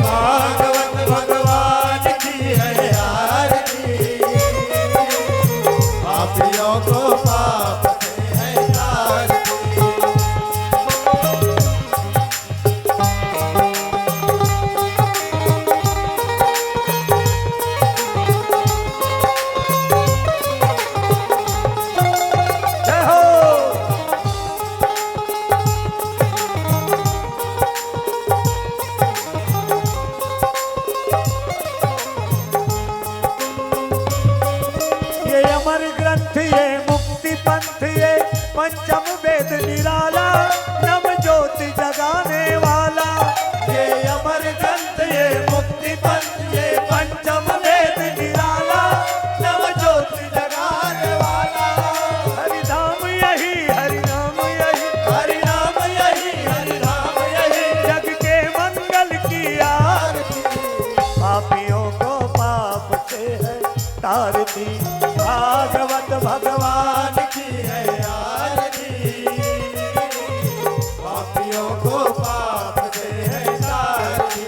E: भागवत भगवान की है आरती, पापियों को पाप से है तारती।
D: जय हो। ये अमर ग्रंथ ये मुक्ति पंथ ये पंचम वेद निराला नव ज्योति जगाने वाला।
E: ये अमर ग्रंथ ये मुक्ति पंथ ये पंचम वेद निराला नव ज्योति जगाने वाला।
D: हरि नाम यही हरि नाम यही
E: हरि नाम यही हरि नाम यही
D: जग के मंगल की आरती। पापियों को पाप से है तारती। भागवत भगवान
E: की है आरती, पापियों को पाप से है तारती।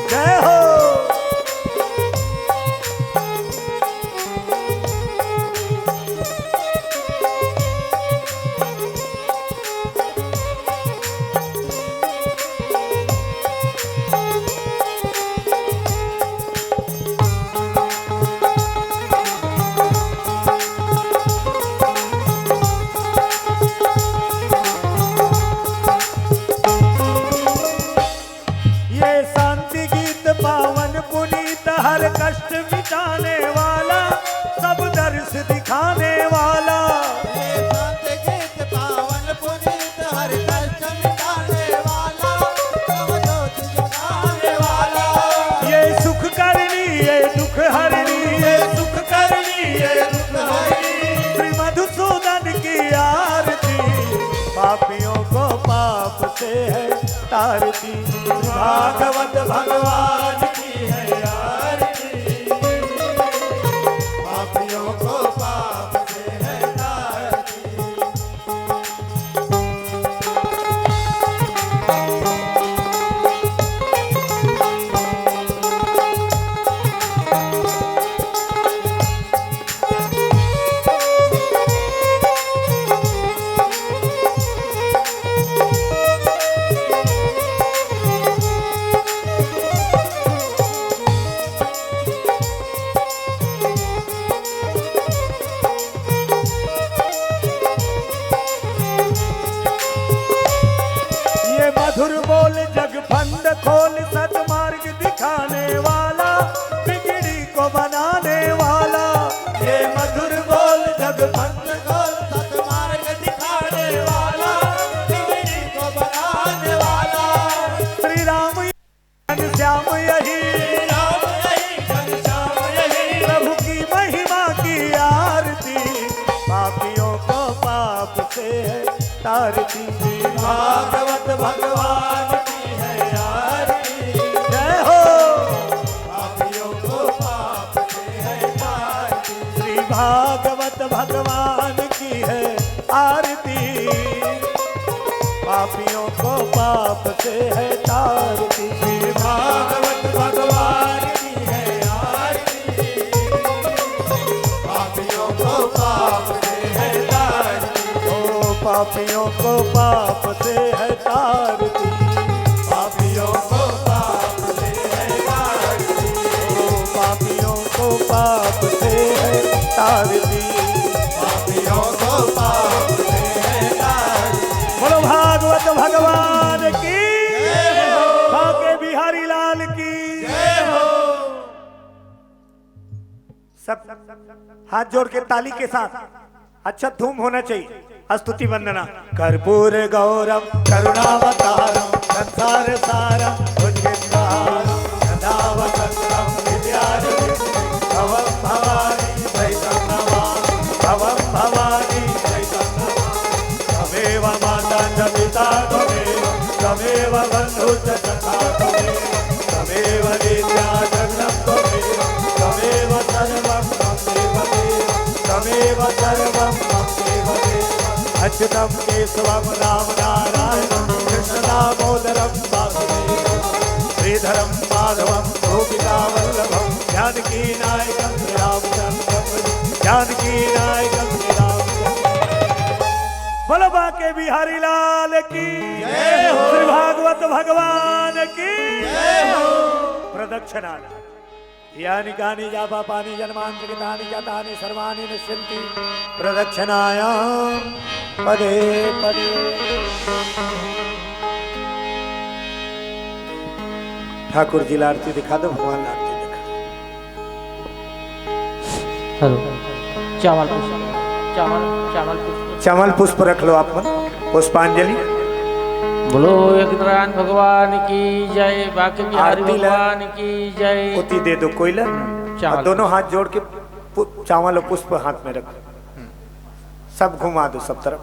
D: जय हो। ये शांति गीत पावन पुनीत हर कष्ट मिटाने वाला सब दर्श दिखाने वाला।
E: ये संत गीत पावन पुनीत हर कष्ट मिटाने वाला, सब ज्योति जगाने वाला।
D: ये सुख करनी ये दुख हरनी ये सुख करनी ये दुख हरनी। श्री मधुसूदन की आरती। पापियों को पाप से है तारती।
E: भागवत भगवान की है आरती, पापियों को पाप से है तारती।
A: घनश्याम यही,
E: घनश्याम यही,
A: प्रभु की महिमा की आरती, पापियों को पाप से है तारती।
E: भागवत भगवान की है आरती,
A: जय हो
E: पापियों को पाप से है तारती।
A: श्री भागवत भगवान की है आरती, पापियों को पाप से है तारती।
E: श्री भागवत भगवान की है आरती, पापियों को पाप से है तारती।
A: ओ पापियों को पाप से है तारती,
E: पापियों को पाप से है तारती,
A: ओ पापियों को पाप से है तारती।
E: पापियों को पाप से है तारती।
A: बोलो भागवत भगवान की, भाग्य बिहारी लाल की। सब हाथ जोड़ के ताली के साथ अच्छा धूम होना चाहिए। स्तुति वंदना। कर्पूर गौरम करुणावतारम संसार सारम भुजगेन्द्रहारम सदा वसंतम विद्यारण्यम भवं भवानी सहितं नमामि भवं भवानी सहितं नमामि। त्वमेव माता च पिता त्वमेव बन्धु च सखा त्वमेव विद्या जगतं त्वमेव सर्वं त्वमेव सर्वं अच्युतं केशवं राम नारायणं कृष्ण दामोदरं वासुदेवं श्रीधरं माधवं गोपिका वल्लभं जानकी नायकं रामचन्द्रं जानकी नायकं रामचन्द्रं। बोलो बाके बिहारी लाल की जय हो, श्री भागवत भगवान की जय हो। प्रदक्षिणा यानि कानि जापापानि जन्मान्तरितानि जातानि सर्वाणि नश्यन्ति प्रदक्षिणायां पदे पदे। ठाकुर जी आरती दिखा दो, भगवान आरती दिखा।
B: हेलो चावल पुष्प, चावल पुष्प,
A: चावल पुष्प रख लो आप मन। पुष्पांजलि।
B: बोलो यज्ञनारायण भगवान की जय, बाकी बिहारी
A: आरती ला।
B: भगवान की जय।
A: उती दे दो कोयला
B: चावल।
A: और दोनों हाथ जोड़ के चावल और पुष्प हाथ में रखो। सब घुमा दो सब तरफ।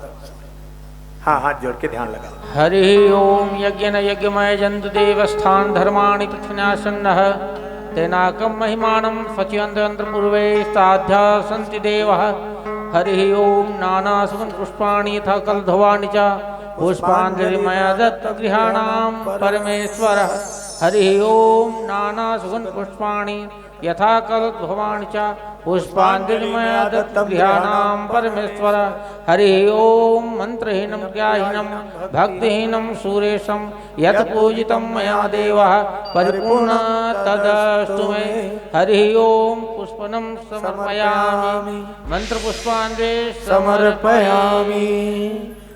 A: हाँ हाथ जोड़ के ध्यान लगाओ।
B: हरि ओम यज्ञ न यज्ञमय जंतु देवस्थान धर्माणि पृथ्वीनाशन्नः तेनाकं महिमानं स्वच्यन्त्र पूर्वे साध्या सन्ति देवः। हरि ओम नाना सुगंध पुष्पाणि यथा कलध्वानि च पुष्पाञ्जलिमया दत्तगृहाणां परमेश्वरः। हरि ओम नाना सुगंध पुष्पाणि यथा कलध्वानि च पुष्पाञ्जलिमया दत्तगृहाणां परमेश्वरः। हरि ओम मंत्रहीनं ज्ञाहीनं भक्तिहीनं सुरेशं यत् पूजितं मया देवः परिपूर्ण तदस्तु मे। हरि ओम पुष्पनं समर्पयामि मंत्र पुष्पांजलि
A: समर्पयामि।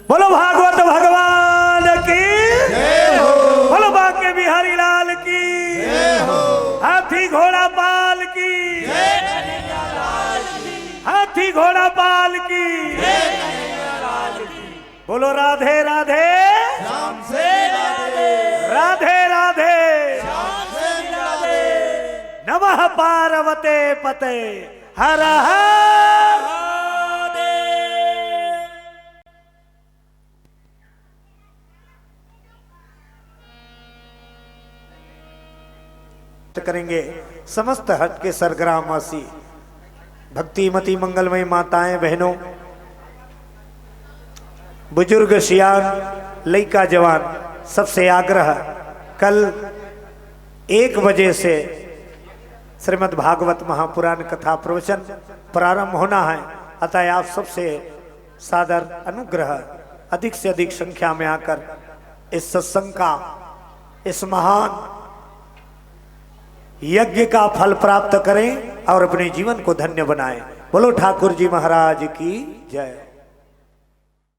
A: बोलो भागवत भगवान की जय हो, बोलो बाके बिहारी लाल की जय हो, हाथी घोड़ा पाल की जय, हाथी घोड़ा पाल की जय, बोलो राधे राधे
E: राम से राधे,
A: राधे राधे
E: राम से राधे।
A: नमः पार्वते पते हर हर। करेंगे समस्त हट के सरग्रामवासी भक्तिमती मंगलमयी माताएं बहनों, बुजुर्ग सियान लइका जवान, सबसे आग्रह कल 1 बजे से श्रीमद् भागवत महापुराण कथा प्रवचन प्रारंभ होना है। अतः आप सबसे सादर अनुग्रह अधिक से अधिक संख्या में आकर इस सत्संग का, इस महान यज्ञ का फल प्राप्त करें और अपने जीवन को धन्य बनाएं। बोलो ठाकुर जी महाराज की जय।